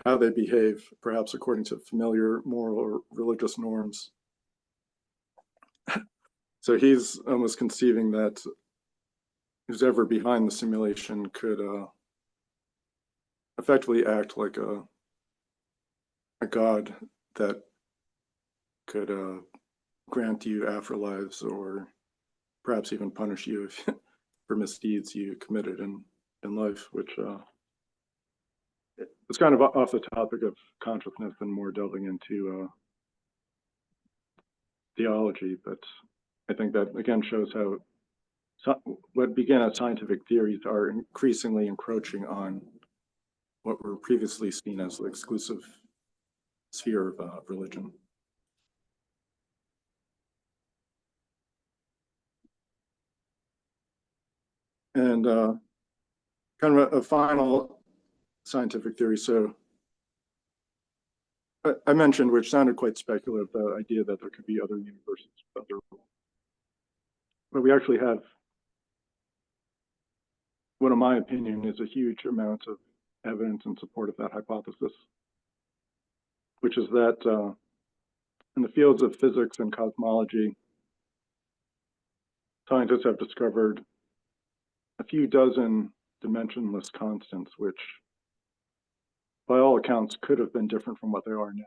how they behave, perhaps according to familiar moral or religious norms." So he's almost conceiving that who's ever behind the simulation could effectively act like a god that could grant you afterlives, or perhaps even punish you for misdeeds you committed in life, which it's kind of off the topic of consciousness and more delving into theology, but I think that again shows how what began as scientific theories are increasingly encroaching on what were previously seen as the exclusive sphere of religion. And kind of a final scientific theory. So I mentioned, which sounded quite speculative, the idea that there could be other universes, but we actually have what, in my opinion, is a huge amount of evidence in support of that hypothesis, which is that in the fields of physics and cosmology, scientists have discovered a few dozen dimensionless constants, which by all accounts could have been different from what they are now.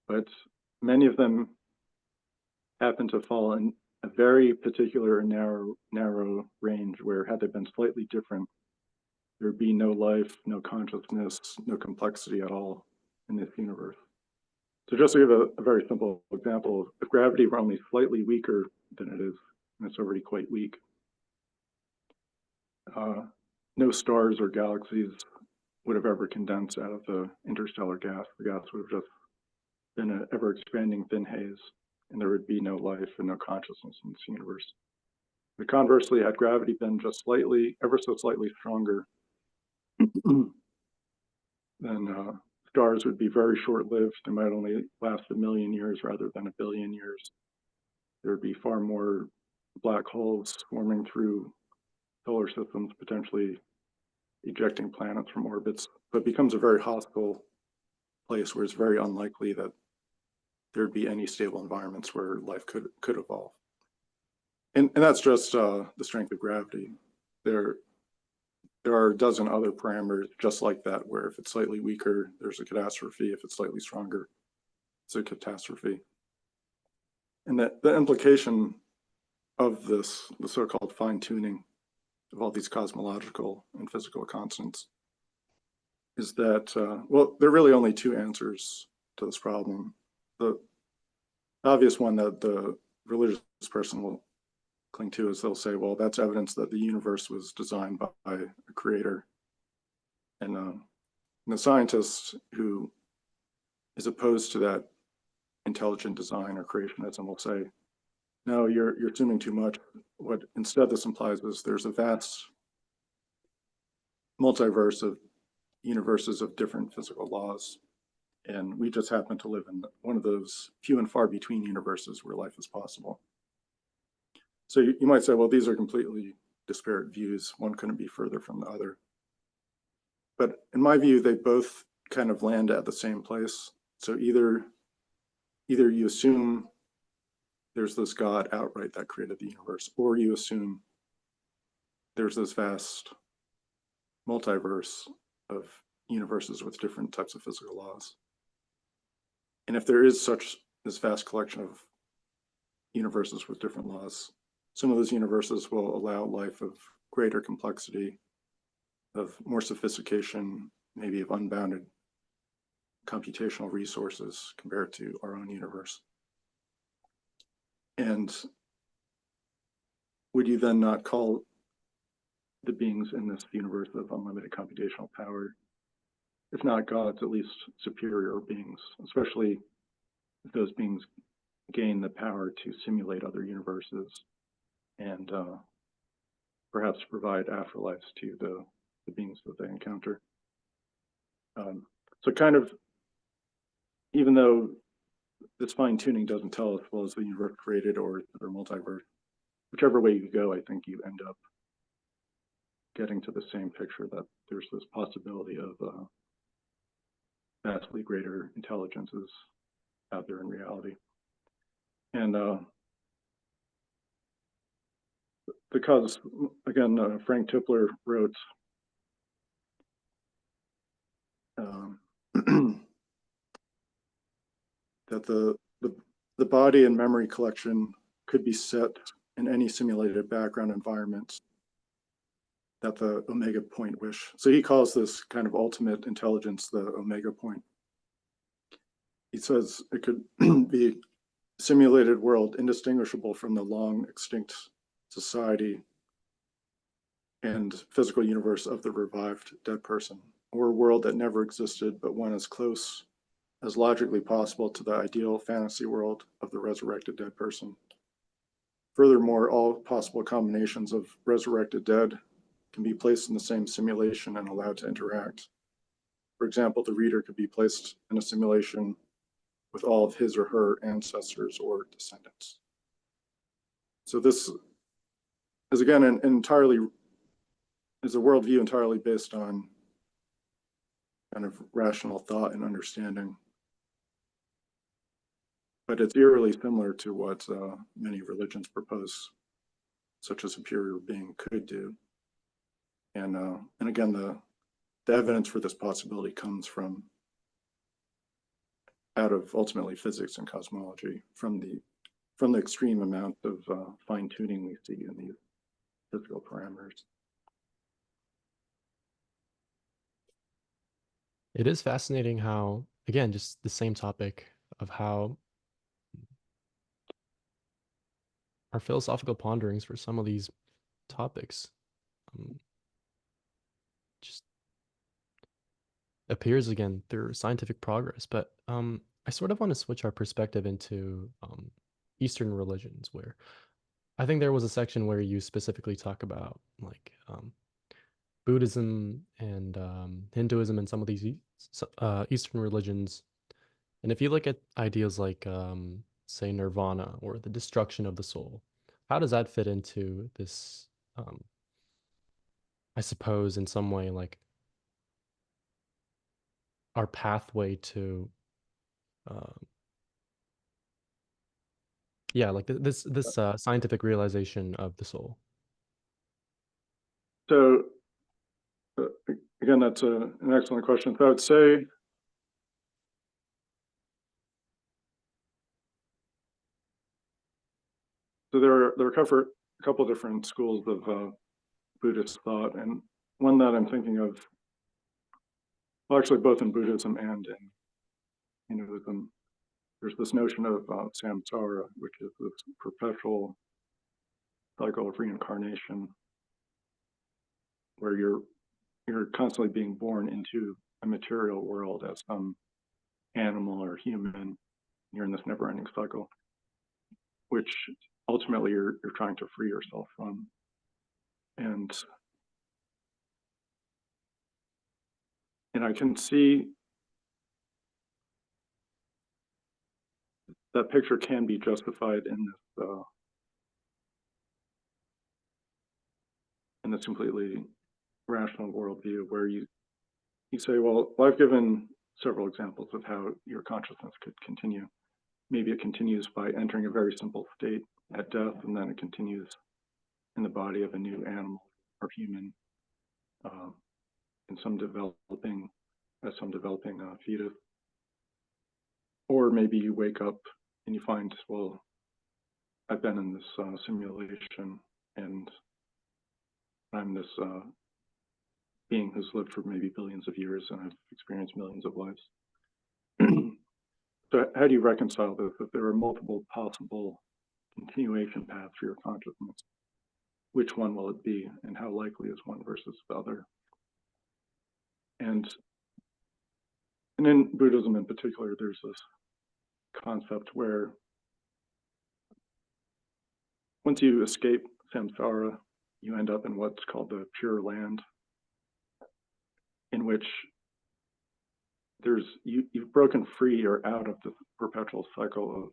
But many of them happen to fall in a very particular and narrow range where, had they been slightly different, there would be no life, no consciousness, no complexity at all in this universe. So just to give a very simple example, if gravity were only slightly weaker than it is, and it's already quite weak, no stars or galaxies would have ever condensed out of the interstellar gas. The gas would have just been an ever-expanding thin haze, and there would be no life and no consciousness in this universe. But conversely, had gravity been just slightly, ever so slightly stronger, then stars would be very short-lived. They might only last 1 million years rather than 1 billion years. There would be far more black holes swarming through solar systems, potentially ejecting planets from orbits, but becomes a very hostile place where it's very unlikely that there'd be any stable environments where life could evolve. And that's just the strength of gravity. There are a dozen other parameters just like that, where if it's slightly weaker, there's a catastrophe. If it's slightly stronger, it's a catastrophe. And the implication of this, the so-called fine-tuning of all these cosmological and physical constants, is that, well, there are really only two answers to this problem. The obvious one that the religious person will cling to is they'll say, well, that's evidence that the universe was designed by a creator. And the scientist who is opposed to that intelligent design or creationism will say, no, you're assuming too much. What instead this implies is there's a vast multiverse of universes of different physical laws. And we just happen to live in one of those few and far between universes where life is possible. So you might say, well, these are completely disparate views. One couldn't be further from the other. But in my view, they both kind of land at the same place. So either you assume there's this God outright that created the universe, or you assume there's this vast multiverse of universes with different types of physical laws. And if there is this vast collection of universes with different laws, some of those universes will allow life of greater complexity, of more sophistication, maybe of unbounded computational resources compared to our own universe. And would you then not call the beings in this universe of unlimited computational power, if not gods, at least superior beings, especially if those beings gain the power to simulate other universes and perhaps provide afterlives to the beings that they encounter. So kind of, even though this fine tuning doesn't tell us, well, is the universe created or multiverse, whichever way you go, I think you end up getting to the same picture, that there's this possibility of vastly greater intelligences out there in reality. And because, again, Frank Tipler wrote that the body and memory collection could be set in any simulated background environment at the omega point wish. So he calls this kind of ultimate intelligence the omega point. He says it could be simulated world indistinguishable from the long extinct society and physical universe of the revived dead person, or a world that never existed but one as close as logically possible to the ideal fantasy world of the resurrected dead person. Furthermore, all possible combinations of resurrected dead can be placed in the same simulation and allowed to interact. For example, the reader could be placed in a simulation with all of his or her ancestors or descendants. So this is again an entirely is a worldview entirely based on kind of rational thought and understanding. But it's eerily similar to what many religions propose such a superior being could do. And again, the evidence for this possibility comes from out of ultimately physics and cosmology, from the extreme amount of fine tuning we see in these physical parameters. It is fascinating how, again, just the same topic of how our philosophical ponderings for some of these topics um, just appears again through scientific progress. But I sort of want to switch our perspective into Eastern religions, where I think there was a section where you specifically talk about like Buddhism and Hinduism and some of these Eastern religions. And if you look at ideas like, say, nirvana or the destruction of the soul, how does that fit into this? I suppose in some way, like our pathway to, uh, yeah, like this scientific realization of the soul. So again, that's an excellent question. So I would say so there are a couple of different schools of Buddhist thought, and one that I'm thinking of, well, actually both in Buddhism and in Hinduism, there's this notion of samsara, which is this perpetual cycle of reincarnation, where you're constantly being born into a material world as some animal or human. You're in this never-ending cycle, which ultimately you're trying to free yourself from. And I can see that picture can be justified in this completely rational worldview, where you say, well, I've given several examples of how your consciousness could continue. Maybe it continues by entering a very simple state at death, and then it continues in the body of a new animal or human, in some developing fetus. Or maybe you wake up and you find, well, I've been in this simulation, and I'm this being who's lived for maybe billions of years, and I've experienced millions of lives. So how do you reconcile this? If there are multiple possible continuation paths for your consciousness, which one will it be, and how likely is one versus the other? And in Buddhism in particular, there's this concept where once you escape samsara, you end up in what's called the Pure Land, in which you've broken free or out of the perpetual cycle of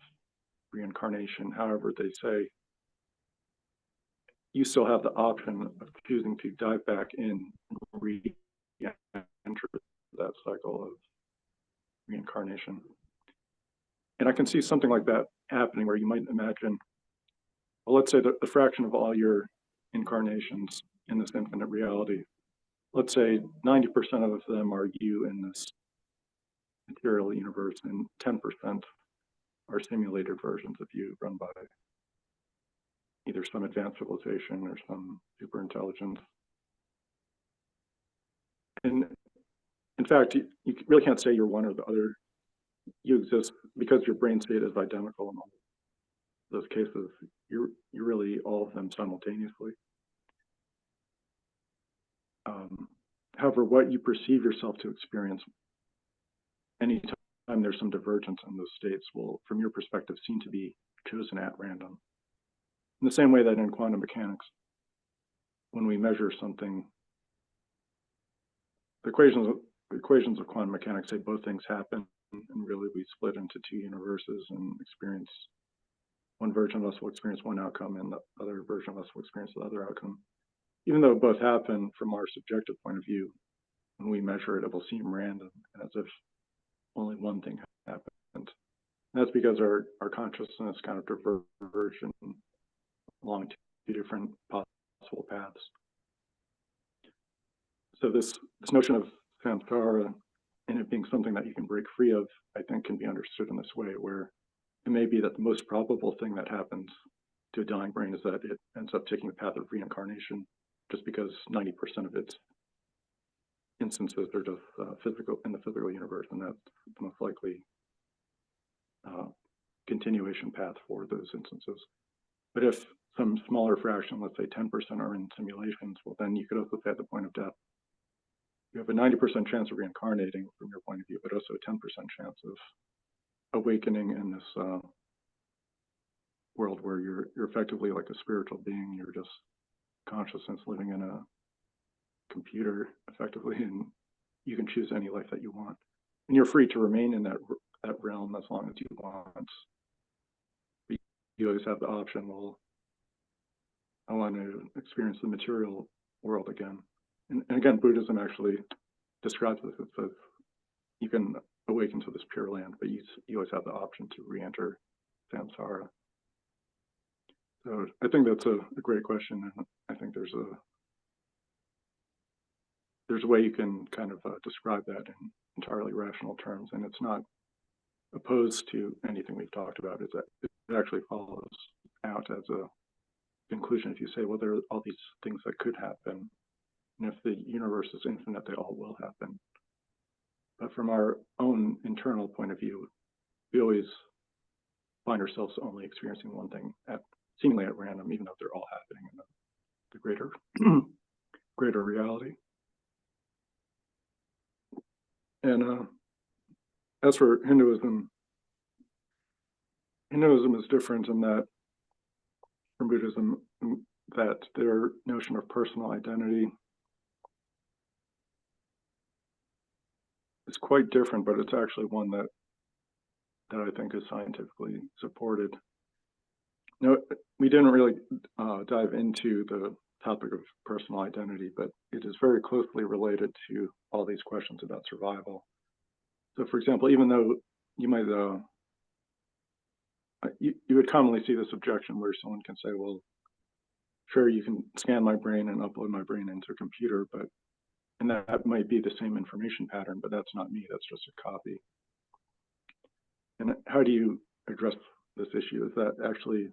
reincarnation. However, they say you still have the option of choosing to dive back in and re-enter that cycle of reincarnation. And I can see something like that happening, where you might imagine, well, let's say that the fraction of all your incarnations in this infinite reality, let's say 90% of them are you in this material universe, and 10% are simulated versions of you run by either some advanced civilization or some super intelligence. And in fact, you really can't say you're one or the other. You exist because your brain state is identical those cases, you're really all of them simultaneously. However, what you perceive yourself to experience anytime there's some divergence in those states will, from your perspective, seem to be chosen at random. In the same way that in quantum mechanics, when we measure something, the equations of quantum mechanics say both things happen, and really we split into two universes and experience one version of us will experience one outcome and the other version of us will experience the other outcome. Even though both happen from our subjective point of view, when we measure it, it will seem random and as if only one thing happened. And that's because our consciousness kind of diverged along two different possible paths. So this notion of samsara and it being something that you can break free of, I think can be understood in this way, where it may be that the most probable thing that happens to a dying brain is that it ends up taking the path of reincarnation, just because 90% of its instances are just physical in the physical universe, and that's the most likely continuation path for those instances. But if some smaller fraction, let's say 10%, are in simulations, well, then you could also say at the point of death, you have a 90% chance of reincarnating from your point of view, but also a 10% chance of awakening in this world where you're effectively like a spiritual being. You're just consciousness living in a computer effectively, and you can choose any life that you want, and you're free to remain in that realm as long as you want. But you always have the option, well, I want to experience the material world again. And again, Buddhism actually describes this. It says you can awaken to this pure land, but you always have the option to re-enter samsara. So I think that's a great question, and I think there's a way you can kind of describe that in entirely rational terms, and it's not opposed to anything we've talked about. Is that it actually follows out as a conclusion if you say, well, there are all these things that could happen, and if the universe is infinite, they all will happen. But from our own internal point of view, we always find ourselves only experiencing one thing seemingly at random, even though they're all happening in the greater reality. And as for Hinduism is different in that from Buddhism, that their notion of personal identity is quite different, but it's actually one that I think is scientifically supported. Now, we didn't really dive into the topic of personal identity, but it is very closely related to all these questions about survival. So, for example, even though you might, you would commonly see this objection where someone can say, well, sure, you can scan my brain and upload my brain into a computer, and that might be the same information pattern, but that's not me, that's just a copy. And how do you address this issue? Is that actually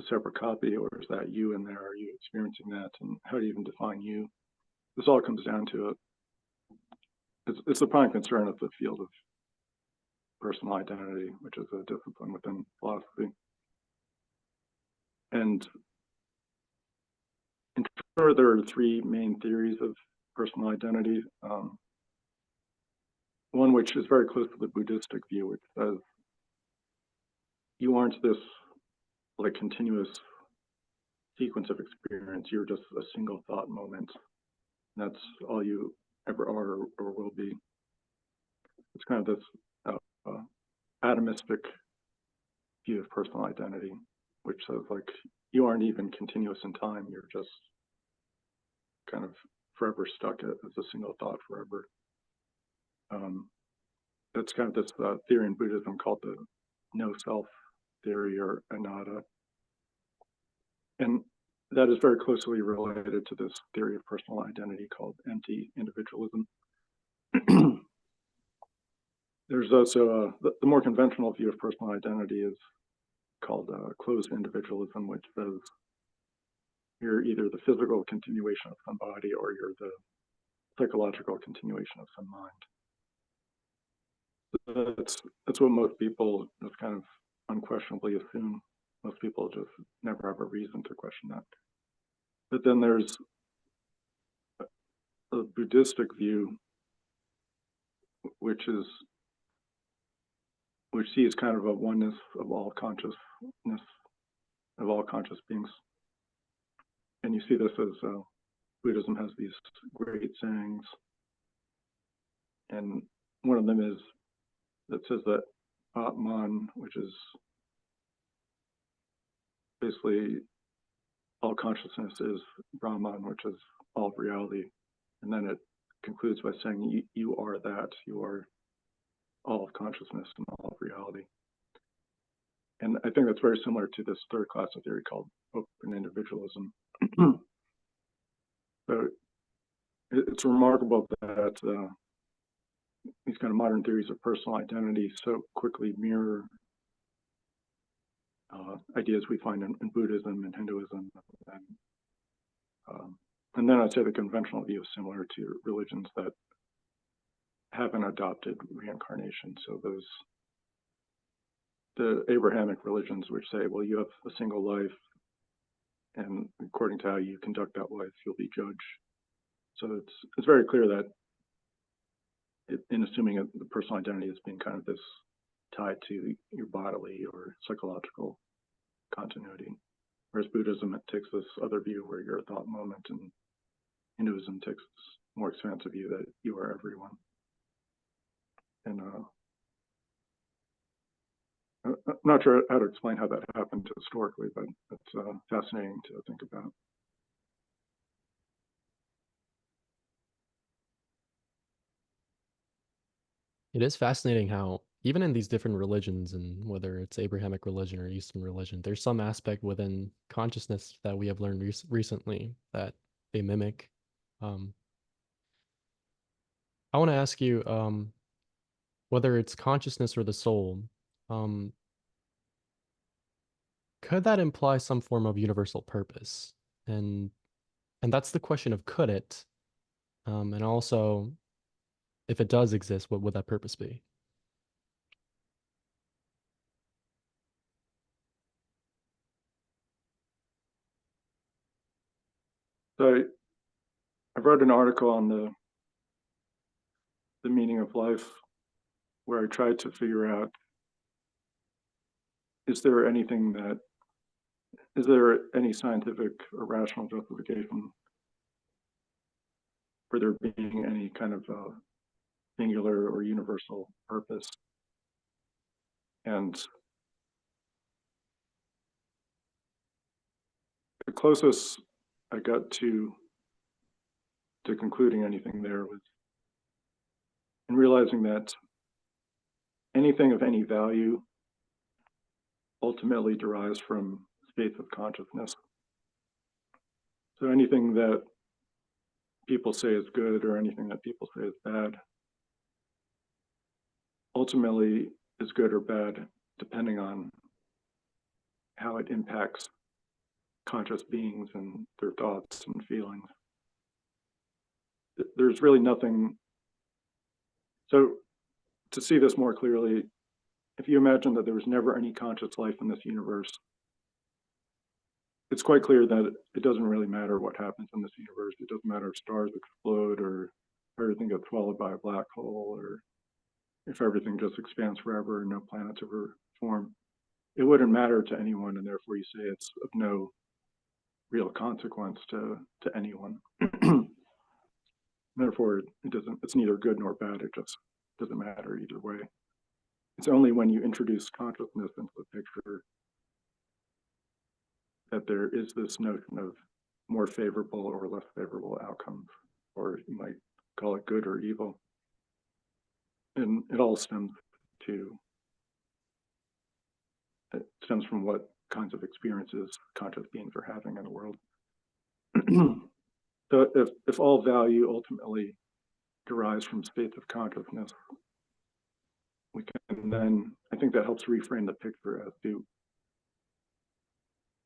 a separate copy, or is that you in there? Are you experiencing that? And how do you even define you? This all comes down to it's the prime concern of the field of personal identity, which is a discipline within philosophy. And in short, there are three main theories of personal identity. One which is very close to the Buddhistic view, which says you aren't this like continuous sequence of experience. You're just a single thought moment. That's all you ever are or will be. It's kind of this atomistic view of personal identity, which says like you aren't even continuous in time. You're just kind of forever stuck as a single thought forever. That's kind of this theory in Buddhism called the no self theory, or anatta. And that is very closely related to this theory of personal identity called empty individualism. There's also the more conventional view of personal identity is called closed individualism, which says you're either the physical continuation of some body or you're the psychological continuation of some mind. That's what most people just kind of unquestionably assume. Most people just never have a reason to question that. But then there's a Buddhistic view, which sees kind of a oneness of all consciousness, of all conscious beings. And you see this as Buddhism has these great sayings, and one of them is that says that Atman, which is basically all consciousness, is Brahman, which is all of reality. And then it concludes by saying, you are that, you are all of consciousness and all of reality. And I think that's very similar to this third class of theory called open individualism. So it's remarkable that these kind of modern theories of personal identity so quickly mirror ideas we find in Buddhism and Hinduism. And then I'd say the conventional view is similar to religions that haven't adopted reincarnation. So the Abrahamic religions, which say, well, you have a single life, and according to how you conduct that life, you'll be judged. So it's very clear that in assuming the personal identity as being kind of this tied to your bodily or psychological continuity, whereas Buddhism, it takes this other view where you're a thought moment, and Hinduism takes this more expansive view that you are everyone. And I'm not sure how to explain how that happened historically, but it's fascinating to think about. It is fascinating how even in these different religions, and whether it's Abrahamic religion or Eastern religion, there's some aspect within consciousness that we have learned recently that they mimic. Um, I want to ask you, whether it's consciousness or the soul, um, could that imply some form of universal purpose? And and that's the question of could it? And also, if it does exist, what would that purpose be? So I wrote an article on the meaning of life where I tried to figure out, is there any scientific or rational justification for there being any kind of singular or universal purpose? And the closest I got to concluding anything there was in realizing that anything of any value ultimately derives from states of consciousness. So anything that people say is good or anything that people say is bad ultimately is good or bad depending on how it impacts conscious beings and their thoughts and feelings. There's really nothing. So to see this more clearly, if you imagine that there was never any conscious life in this universe, it's quite clear that it doesn't really matter what happens in this universe. It doesn't matter if stars explode or everything gets swallowed by a black hole, or if everything just expands forever and no planets ever form. It wouldn't matter to anyone, and therefore you say it's of no real consequence to anyone. Therefore, it's neither good nor bad. It just doesn't matter either way. It's only when you introduce consciousness into the picture that there is this notion of more favorable or less favorable outcomes, or you might call it good or evil. And it all stems from what kinds of experiences conscious beings are having in the world. So if all value ultimately derives from states of consciousness, we can then, I think that helps reframe the picture as to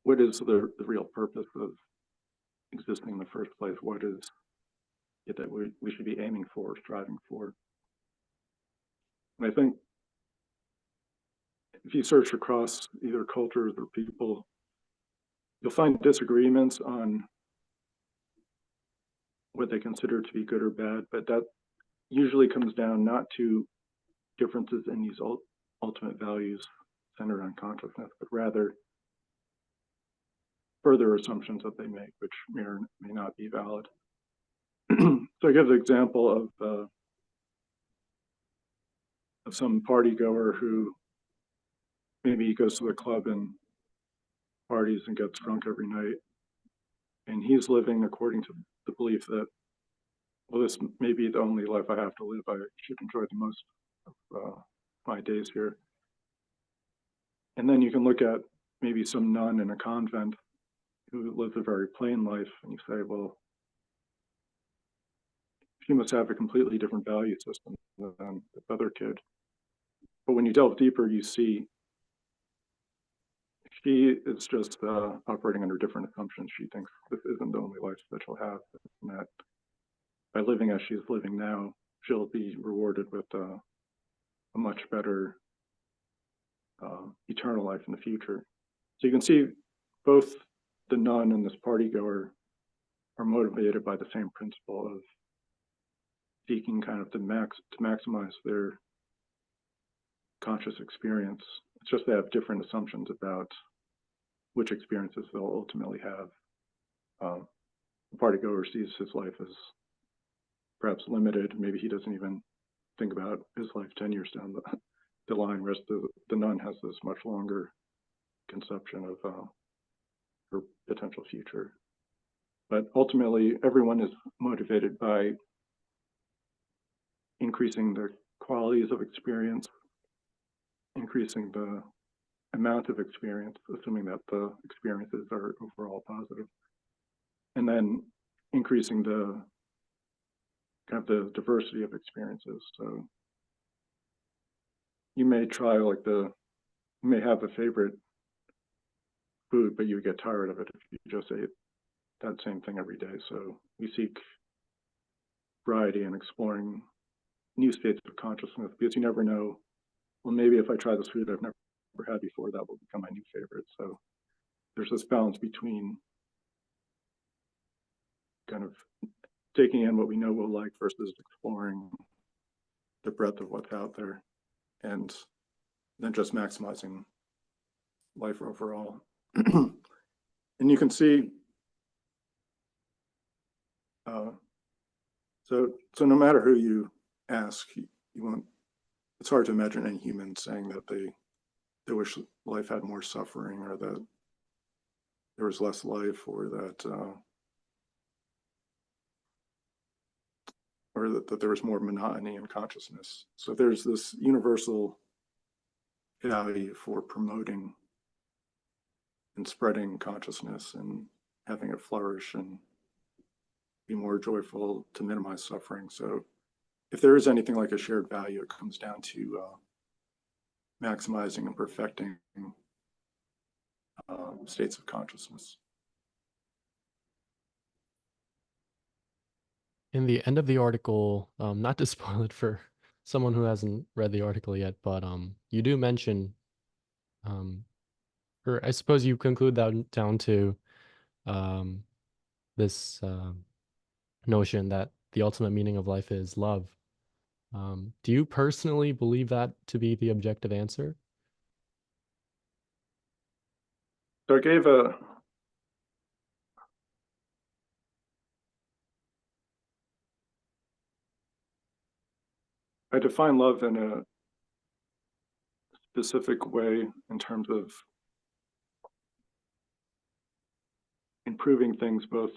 what is the real purpose of existing in the first place? What is it that we should be aiming for, striving for? And I think if you search across either cultures or people, you'll find disagreements on what they consider to be good or bad, but that usually comes down not to differences in these ultimate values centered on consciousness, but rather further assumptions that they make, which may or may not be valid. So I give the example of some party goer who maybe goes to the club and parties and gets drunk every night, and he's living according to the belief that, well, this may be the only life I have to live. I should enjoy the most of my days here. And then you can look at maybe some nun in a convent who lives a very plain life, and you say, well, she must have a completely different value system than this other kid. But when you delve deeper, you see she is just operating under different assumptions. She thinks this isn't the only life that she'll have, and that by living as she's living now, she'll be rewarded with a much better eternal life in the future. So you can see both the nun and this party goer are motivated by the same principle of seeking kind of to maximize their conscious experience. It's just they have different assumptions about which experiences they'll ultimately have. The party goer sees his life as perhaps limited. Maybe he doesn't even think about his life 10 years down the line, whereas the nun has this much longer conception of her potential future. But ultimately, everyone is motivated by increasing the qualities of experience, increasing the amount of experience, assuming that the experiences are overall positive, and then increasing the kind of the diversity of experiences. So you may try you may have a favorite food, but you get tired of it if you just ate that same thing every day. So we seek variety and exploring new states of consciousness, because you never know, well, maybe if I try this food I've never had before, that will become my new favorite. So there's this balance between kind of taking in what we know we'll like versus exploring the breadth of what's out there, and then just maximizing life overall. And you can see, so no matter who you ask, you won't, it's hard to imagine any human saying that they wish life had more suffering, or that there was less life, or that there was more monotony in consciousness. So there's this universal value for promoting and spreading consciousness and having it flourish and be more joyful, to minimize suffering. So if there is anything like a shared value, it comes down to maximizing and perfecting states of consciousness. In the end of the article, not to spoil it for someone who hasn't read the article yet, but you do mention, or I suppose you conclude that down to this notion that the ultimate meaning of life is love. Do you personally believe that to be the objective answer? So I define love in a specific way in terms of improving things both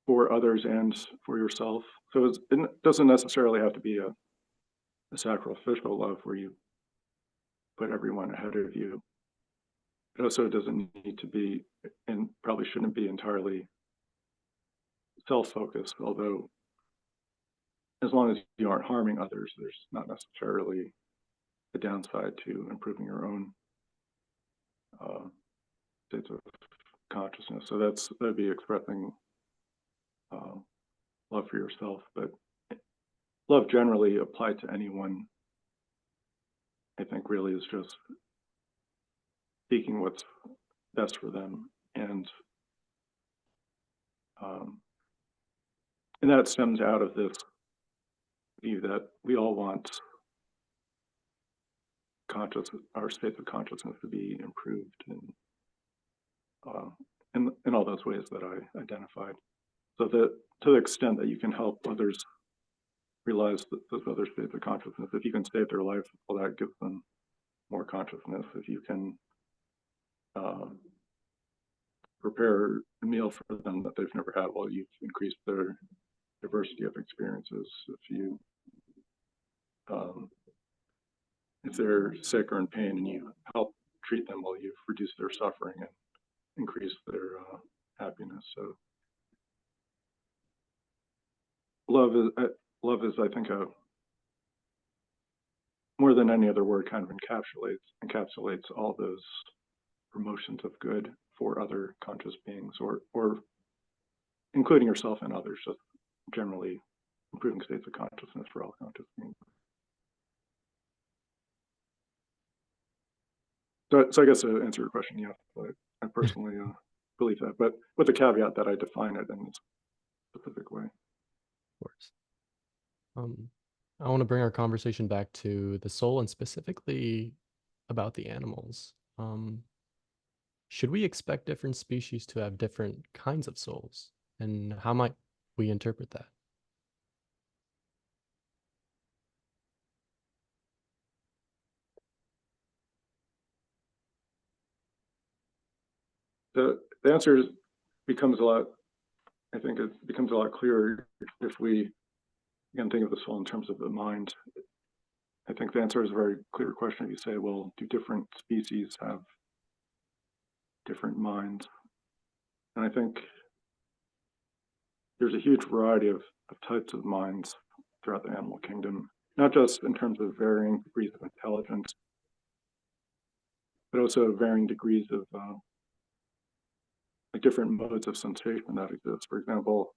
for others and for yourself. So it doesn't necessarily have to be a sacrificial love where you put everyone ahead of you. It also doesn't need to be, and probably shouldn't be, entirely self-focused, although as long as you aren't harming others, there's not necessarily a downside to improving your own states of consciousness. So that'd be expressing love for yourself, but love generally applied to anyone think really is just seeking what's best for them. Um, and that stems out of this view that we all want our state of consciousness to be improved uh, in all those ways that I identified. So that to the extent that you can help others realize those other states of consciousness, if you can save their life, well, that gives them more consciousness. If you can prepare a meal for them that they've never had, well, you've increased their diversity of experiences. Um, if they're sick or in pain and you help treat them, well, you've reduced their suffering and increased their happiness. So love is, I think, a more than any other word, kind of encapsulates all those promotions of good for other conscious beings, or including yourself and others, just generally improving states of consciousness for all conscious beings. So I guess to answer your question, yes, but I personally believe that, but with the caveat that I define it in a specific way. Of course. I want to bring our conversation back to the soul and specifically about the animals. Should we expect different species to have different kinds of souls? And how might we interpret that? The answer becomes a lot, I think it becomes a lot clearer if we again think of the soul in terms of the mind. I think the answer is a very clear question if you say, well, do different species have different minds? And I think there's a huge variety of types of minds throughout the animal kingdom, not just in terms of varying degrees of intelligence, but also varying degrees of like different modes of sensation that exist. For example,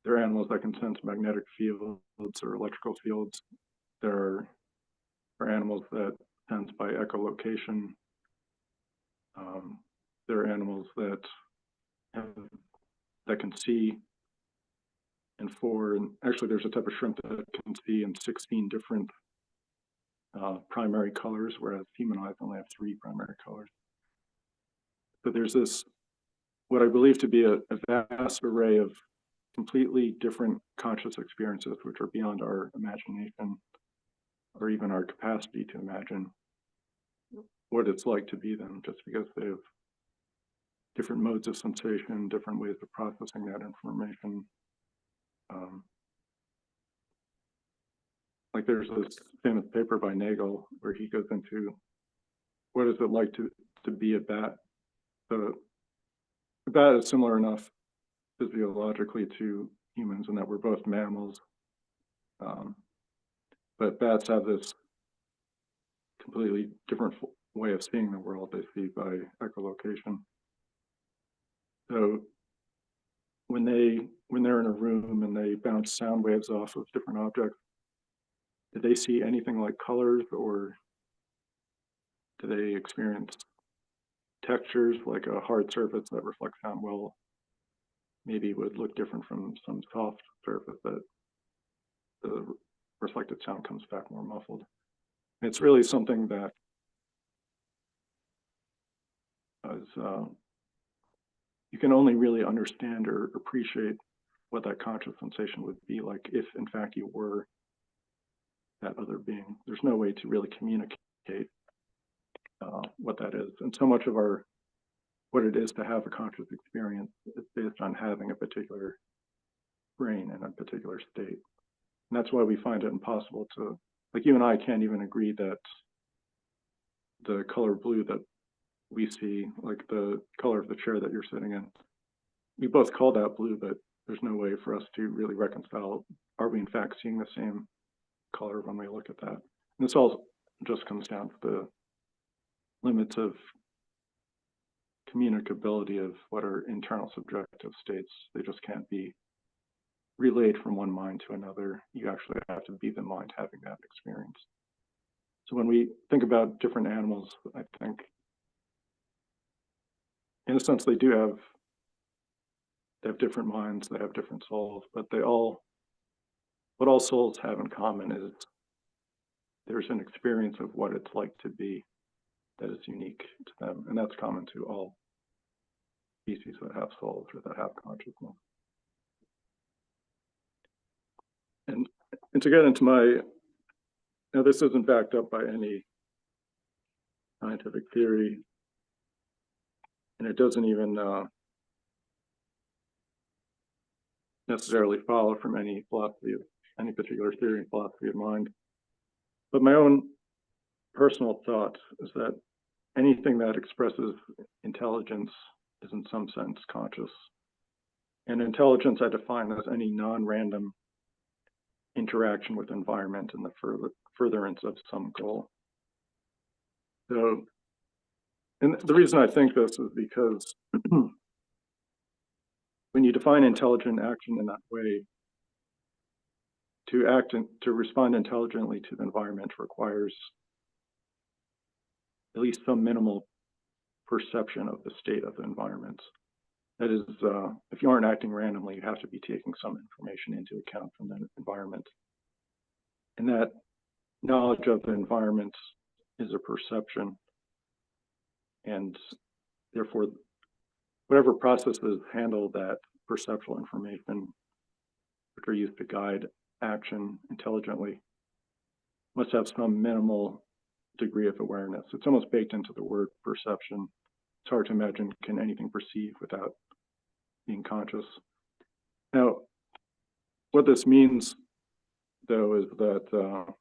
there are animals that can sense magnetic fields or electrical fields. There are animals that sense by echolocation. There are animals that can see and actually there's a type of shrimp that can see in 16 different primary colors, whereas human eyes only have 3 primary colors. So there's this, what I believe to be a vast array of completely different conscious experiences, which are beyond our imagination or even our capacity to imagine what it's like to be them, just because they have different modes of sensation, different ways of processing that information. Like there's this famous paper by Nagel where he goes into what is it like to be a bat. So a bat is similar enough physiologically to humans in that we're both mammals, but bats have this completely different way of seeing the world. They see by echolocation. So when they're in a room and they bounce sound waves off of different objects, do they see anything like colors, or do they experience textures like a hard surface that reflects sound well maybe would look different from some soft surface that the reflected sound comes back more muffled? And it's really something that is you can only really understand or appreciate what that conscious sensation would be like if in fact you were that other being. There's no way to really communicate what that is. And so much of what it is to have a conscious experience is based on having a particular brain in a particular state. And that's why we find it impossible to, like you and I can't even agree that the color blue that we see, like the color of the chair that you're sitting in, we both call that blue, but there's no way for us to really reconcile, are we in fact seeing the same color when we look at that? And this all just comes down to the limits of communicability of what are internal subjective states. They just can't be relayed from one mind to another. You actually have to be the mind having that experience. So when we think about different animals, I think in a sense they have different minds, they have different souls, but what all souls have in common is there's an experience of what it's like to be that is unique to them, and that's common to all species that have souls or that have consciousness. And and to get into my now, this isn't backed up by any scientific theory, and it doesn't even necessarily follow from any philosophy of any particular theory and philosophy of mind. But my own personal thought is that anything that expresses intelligence is in some sense conscious. And intelligence I define as any non-random interaction with environment in the furtherance of some goal. So, and the reason I think this is because when you define intelligent action in that way, to respond intelligently to the environment requires at least some minimal perception of the state of the environment. That is, if you aren't acting randomly, you have to be taking some information into account from the environment. And that knowledge of the environment is a perception. And therefore, whatever processes handle that perceptual information, which are used to guide action intelligently, must have some minimal degree of awareness. It's almost baked into the word perception. It's hard to imagine can anything perceive without being conscious. Now, what this means, though, is that,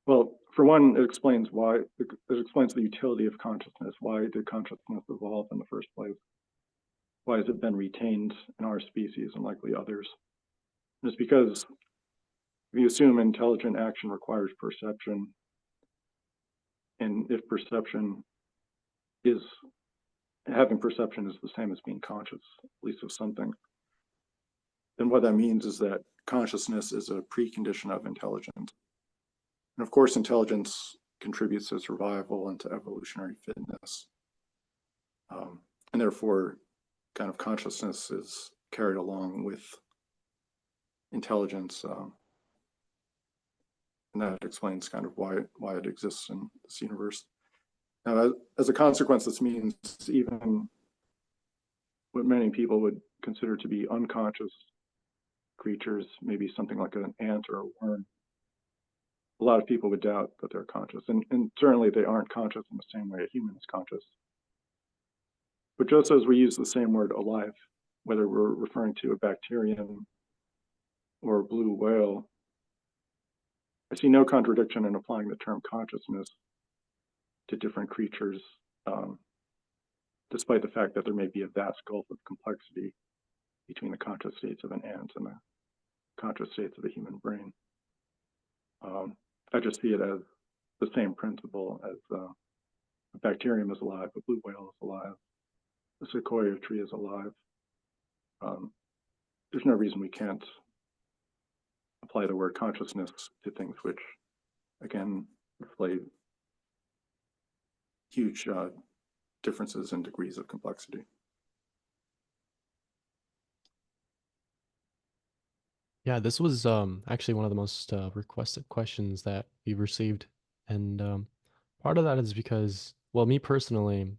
well, for one, it explains the utility of consciousness. Why did consciousness evolve in the first place? Why has it been retained in our species and likely others? And it's because we assume intelligent action requires perception. And if having perception is the same as being conscious, at least of something, then what that means is that consciousness is a precondition of intelligence. And of course, intelligence contributes to survival and to evolutionary fitness. And therefore, kind of consciousness is carried along with intelligence. And that explains kind of why it exists in this universe. Now, as a consequence, this means even what many people would consider to be unconscious creatures, maybe something like an ant or a worm, a lot of people would doubt that they're conscious. And certainly they aren't conscious in the same way a human is conscious. But just as we use the same word alive, whether we're referring to a bacterium or a blue whale, I see no contradiction in applying the term consciousness to different creatures, despite the fact that there may be a vast gulf of complexity between the conscious states of an ant and the conscious states of the human brain. I just see it as the same principle as a bacterium is alive, a blue whale is alive, a sequoia tree is alive. There's no reason we can't apply the word consciousness to things which, again, display huge differences in degrees of complexity. Yeah, this was actually one of the most requested questions that we've received, and part of that is because, well, me personally,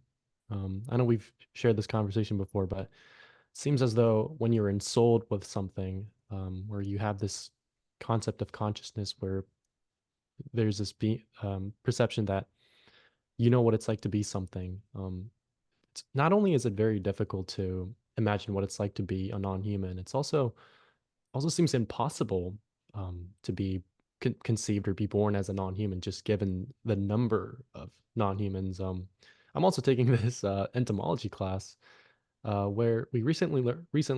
I know we've shared this conversation before, but it seems as though when you're ensouled with something, where you have this concept of consciousness, where there's this perception that you know what it's like to be something. Not only is it very difficult to imagine what it's like to be a non-human, it's also seems impossible to be conceived or be born as a non-human, just given the number of non-humans. I'm also taking this entomology class where we recently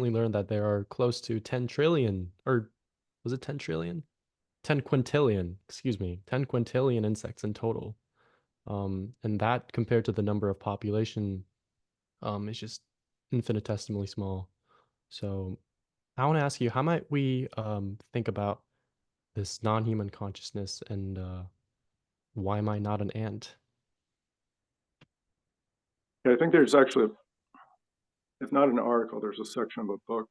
learned that there are close to 10 trillion, or was it 10 trillion? 10 quintillion, excuse me, 10 quintillion insects in total. And that compared to the number of population is just infinitesimally small. So I want to ask you, how might we think about this non-human consciousness and why am I not an ant? Yeah, I think there's actually, if not an article, there's a section of a book.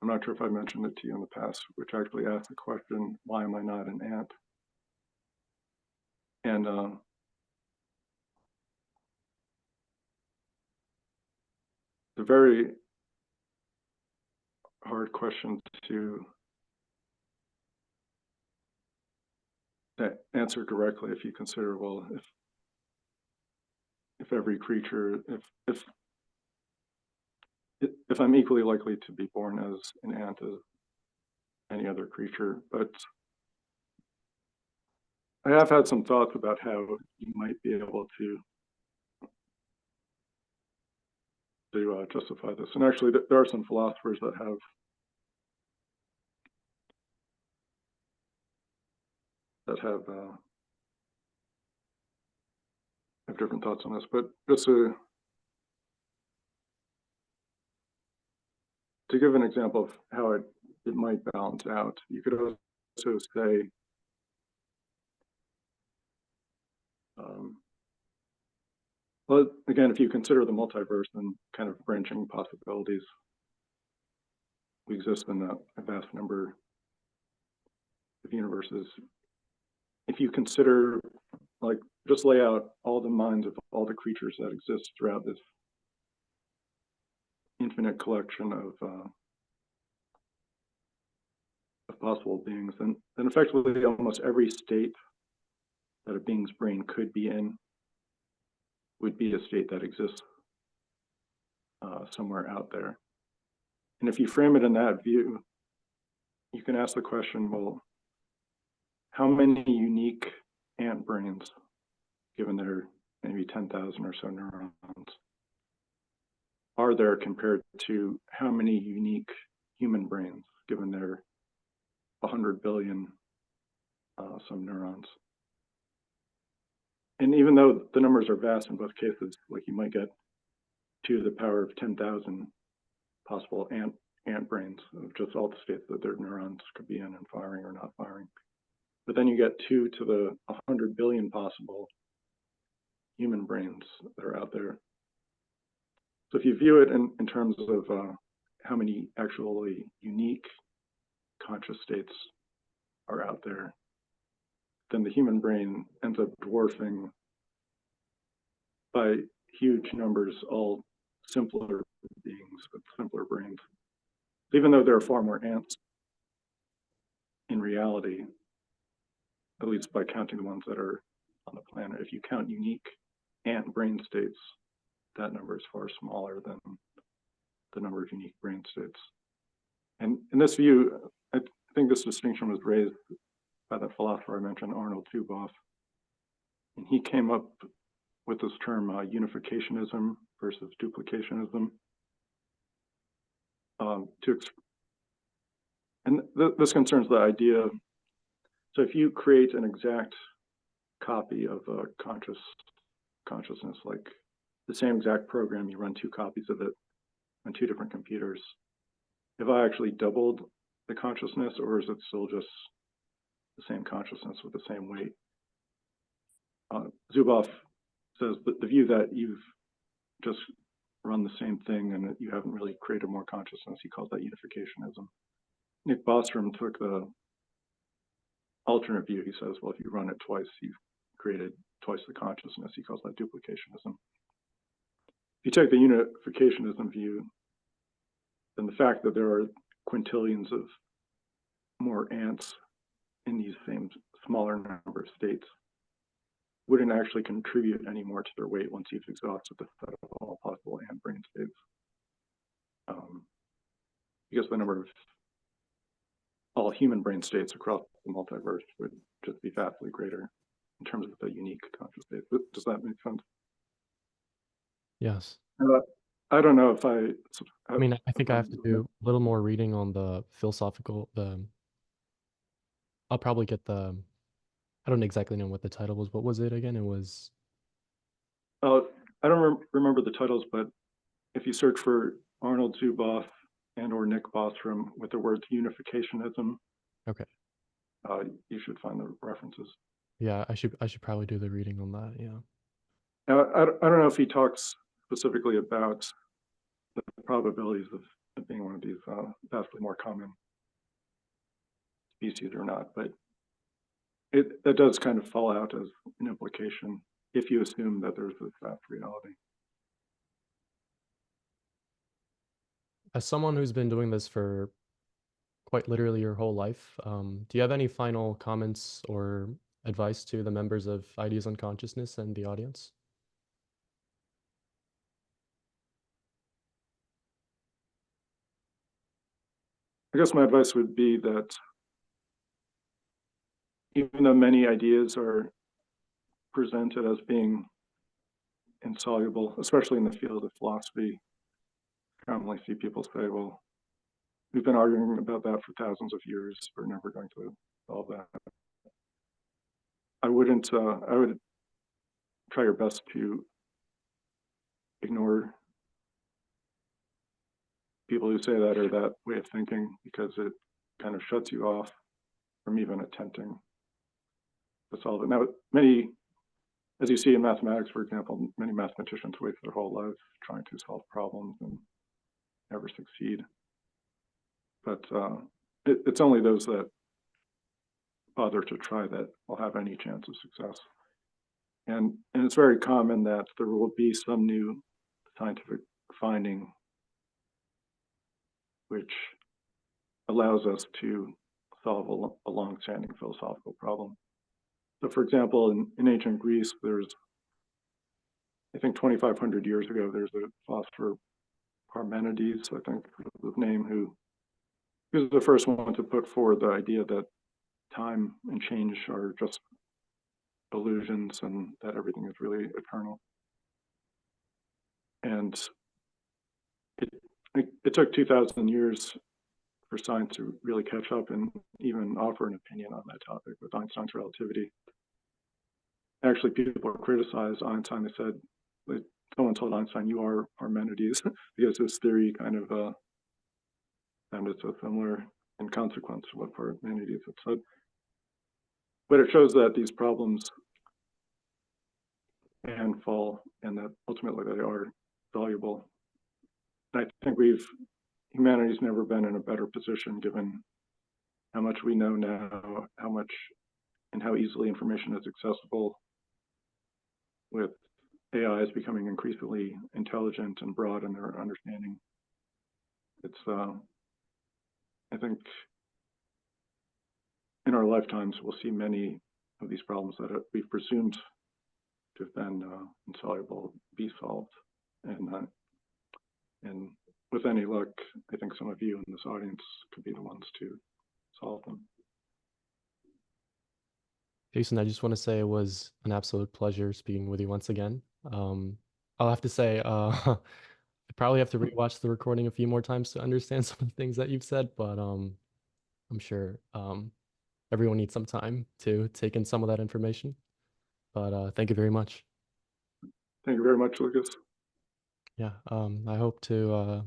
I'm not sure if I mentioned it to you in the past, which actually asks the question, why am I not an ant? And it's a very hard question to answer directly if you consider, well, if every creature, if I'm equally likely to be born as an ant as any other creature. But I have had some thoughts about how you might be able to justify this. And actually, there are some philosophers that have different thoughts on this. But just to give an example of how it might balance out, you could also say, well, again, if you consider the multiverse and kind of branching possibilities, we exist in a vast number of universes. If you consider, like, just lay out all the minds of all the creatures that exist throughout this infinite collection of possible beings, then effectively almost every state that a being's brain could be in would be a state that exists somewhere out there. And if you frame it in that view, you can ask the question, well, how many unique ant brains, given their maybe 10,000 or so neurons, are there compared to how many unique human brains, given their 100 billion some neurons? And even though the numbers are vast in both cases, like you might get to the power of 10,000 possible ant brains of just all the states that their neurons could be in and firing or not firing. But then you get 2 to the 100 billion possible human brains that are out there. So if you view it in terms of how many actually unique conscious states are out there, then the human brain ends up dwarfing by huge numbers all simpler beings with simpler brains. Even though there are far more ants in reality, at least by counting the ones that are on the planet, if you count unique ant brain states, that number is far smaller than the number of unique brain states. And in this view, I think this distinction was raised by the philosopher I mentioned, Arnold Zuboff. And he came up with this term unificationism versus duplicationism. This concerns the idea. So if you create an exact copy of a consciousness, like the same exact program, you run 2 copies of it on 2 different computers, have I actually doubled the consciousness, or is it still just the same consciousness with the same weight? Zuboff says that the view that you've just run the same thing and that you haven't really created more consciousness, he calls that unificationism. Nick Bostrom took the alternate view. He says, well, if you run it twice, you've created twice the consciousness. He calls that duplicationism. If you take the unificationism view, then the fact that there are quintillions of more ants in these same smaller number of states wouldn't actually contribute any more to their weight once you've exhausted the set of all possible ant brain states. Because the number of all human brain states across the multiverse would just be vastly greater in terms of the unique conscious states. Does that make sense? Yes. I don't know if I mean, I think I have to do a little more reading on the philosophical, I'll probably get I don't exactly know what the title was. What was it again? It was, I don't remember the titles, but if you search for Arnold Zuboff and or Nick Bostrom with the words unificationism, okay. you should find the references. Yeah, I should probably do the reading on that. Yeah. Now, I don't know if he talks specifically about the probabilities of being one of these vastly more common species or not, but that does kind of fall out as an implication if you assume that there's this vast reality. As someone who's been doing this for quite literally your whole life, do you have any final comments or advice to the members of Ideas on Consciousness and the audience? I guess my advice would be that even though many ideas are presented as being insoluble, especially in the field of philosophy, I commonly see people say, well, we've been arguing about that for thousands of years. We're never going to solve that. I would try your best to ignore people who say that or that way of thinking because it kind of shuts you off from even attempting to solve it. Now, as you see in mathematics, for example, many mathematicians waste their whole lives trying to solve problems and never succeed. But it's only those that bother to try that will have any chance of success. And it's very common that there will be some new scientific finding which allows us to solve a long-standing philosophical problem. So, for example, in ancient Greece, I think 2,500 years ago, there's a philosopher, Parmenides, I think was his name, who was the first one to put forward the idea that time and change are just illusions and that everything is really eternal. And it took 2,000 years for science to really catch up and even offer an opinion on that topic with Einstein's relativity. Actually, people criticized Einstein. They said, someone told Einstein, you are Parmenides, because his theory kind of sounded so similar in consequence to what Parmenides had said. But it shows that these problems can fall and that ultimately they are soluble. And I think humanity's never been in a better position given how much we know now, how much and how easily information is accessible with AIs becoming increasingly intelligent and broad in their understanding. It's, I think in our lifetimes, we'll see many of these problems that we've presumed to have been insoluble be solved. And with any luck, I think some of you in this audience could be the ones to solve them. Jason, I just want to say it was an absolute pleasure speaking with you once again. I'll have to say, I probably have to rewatch the recording a few more times to understand some of the things that you've said, but I'm sure everyone needs some time to take in some of that information. But thank you very much. Thank you very much, Lucas. Yeah, I hope to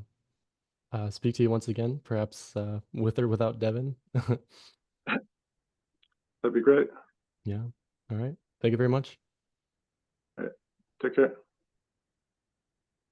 speak to you once again, perhaps with or without Devin. That'd be great. Yeah. All right. Thank you very much. All right. Take care.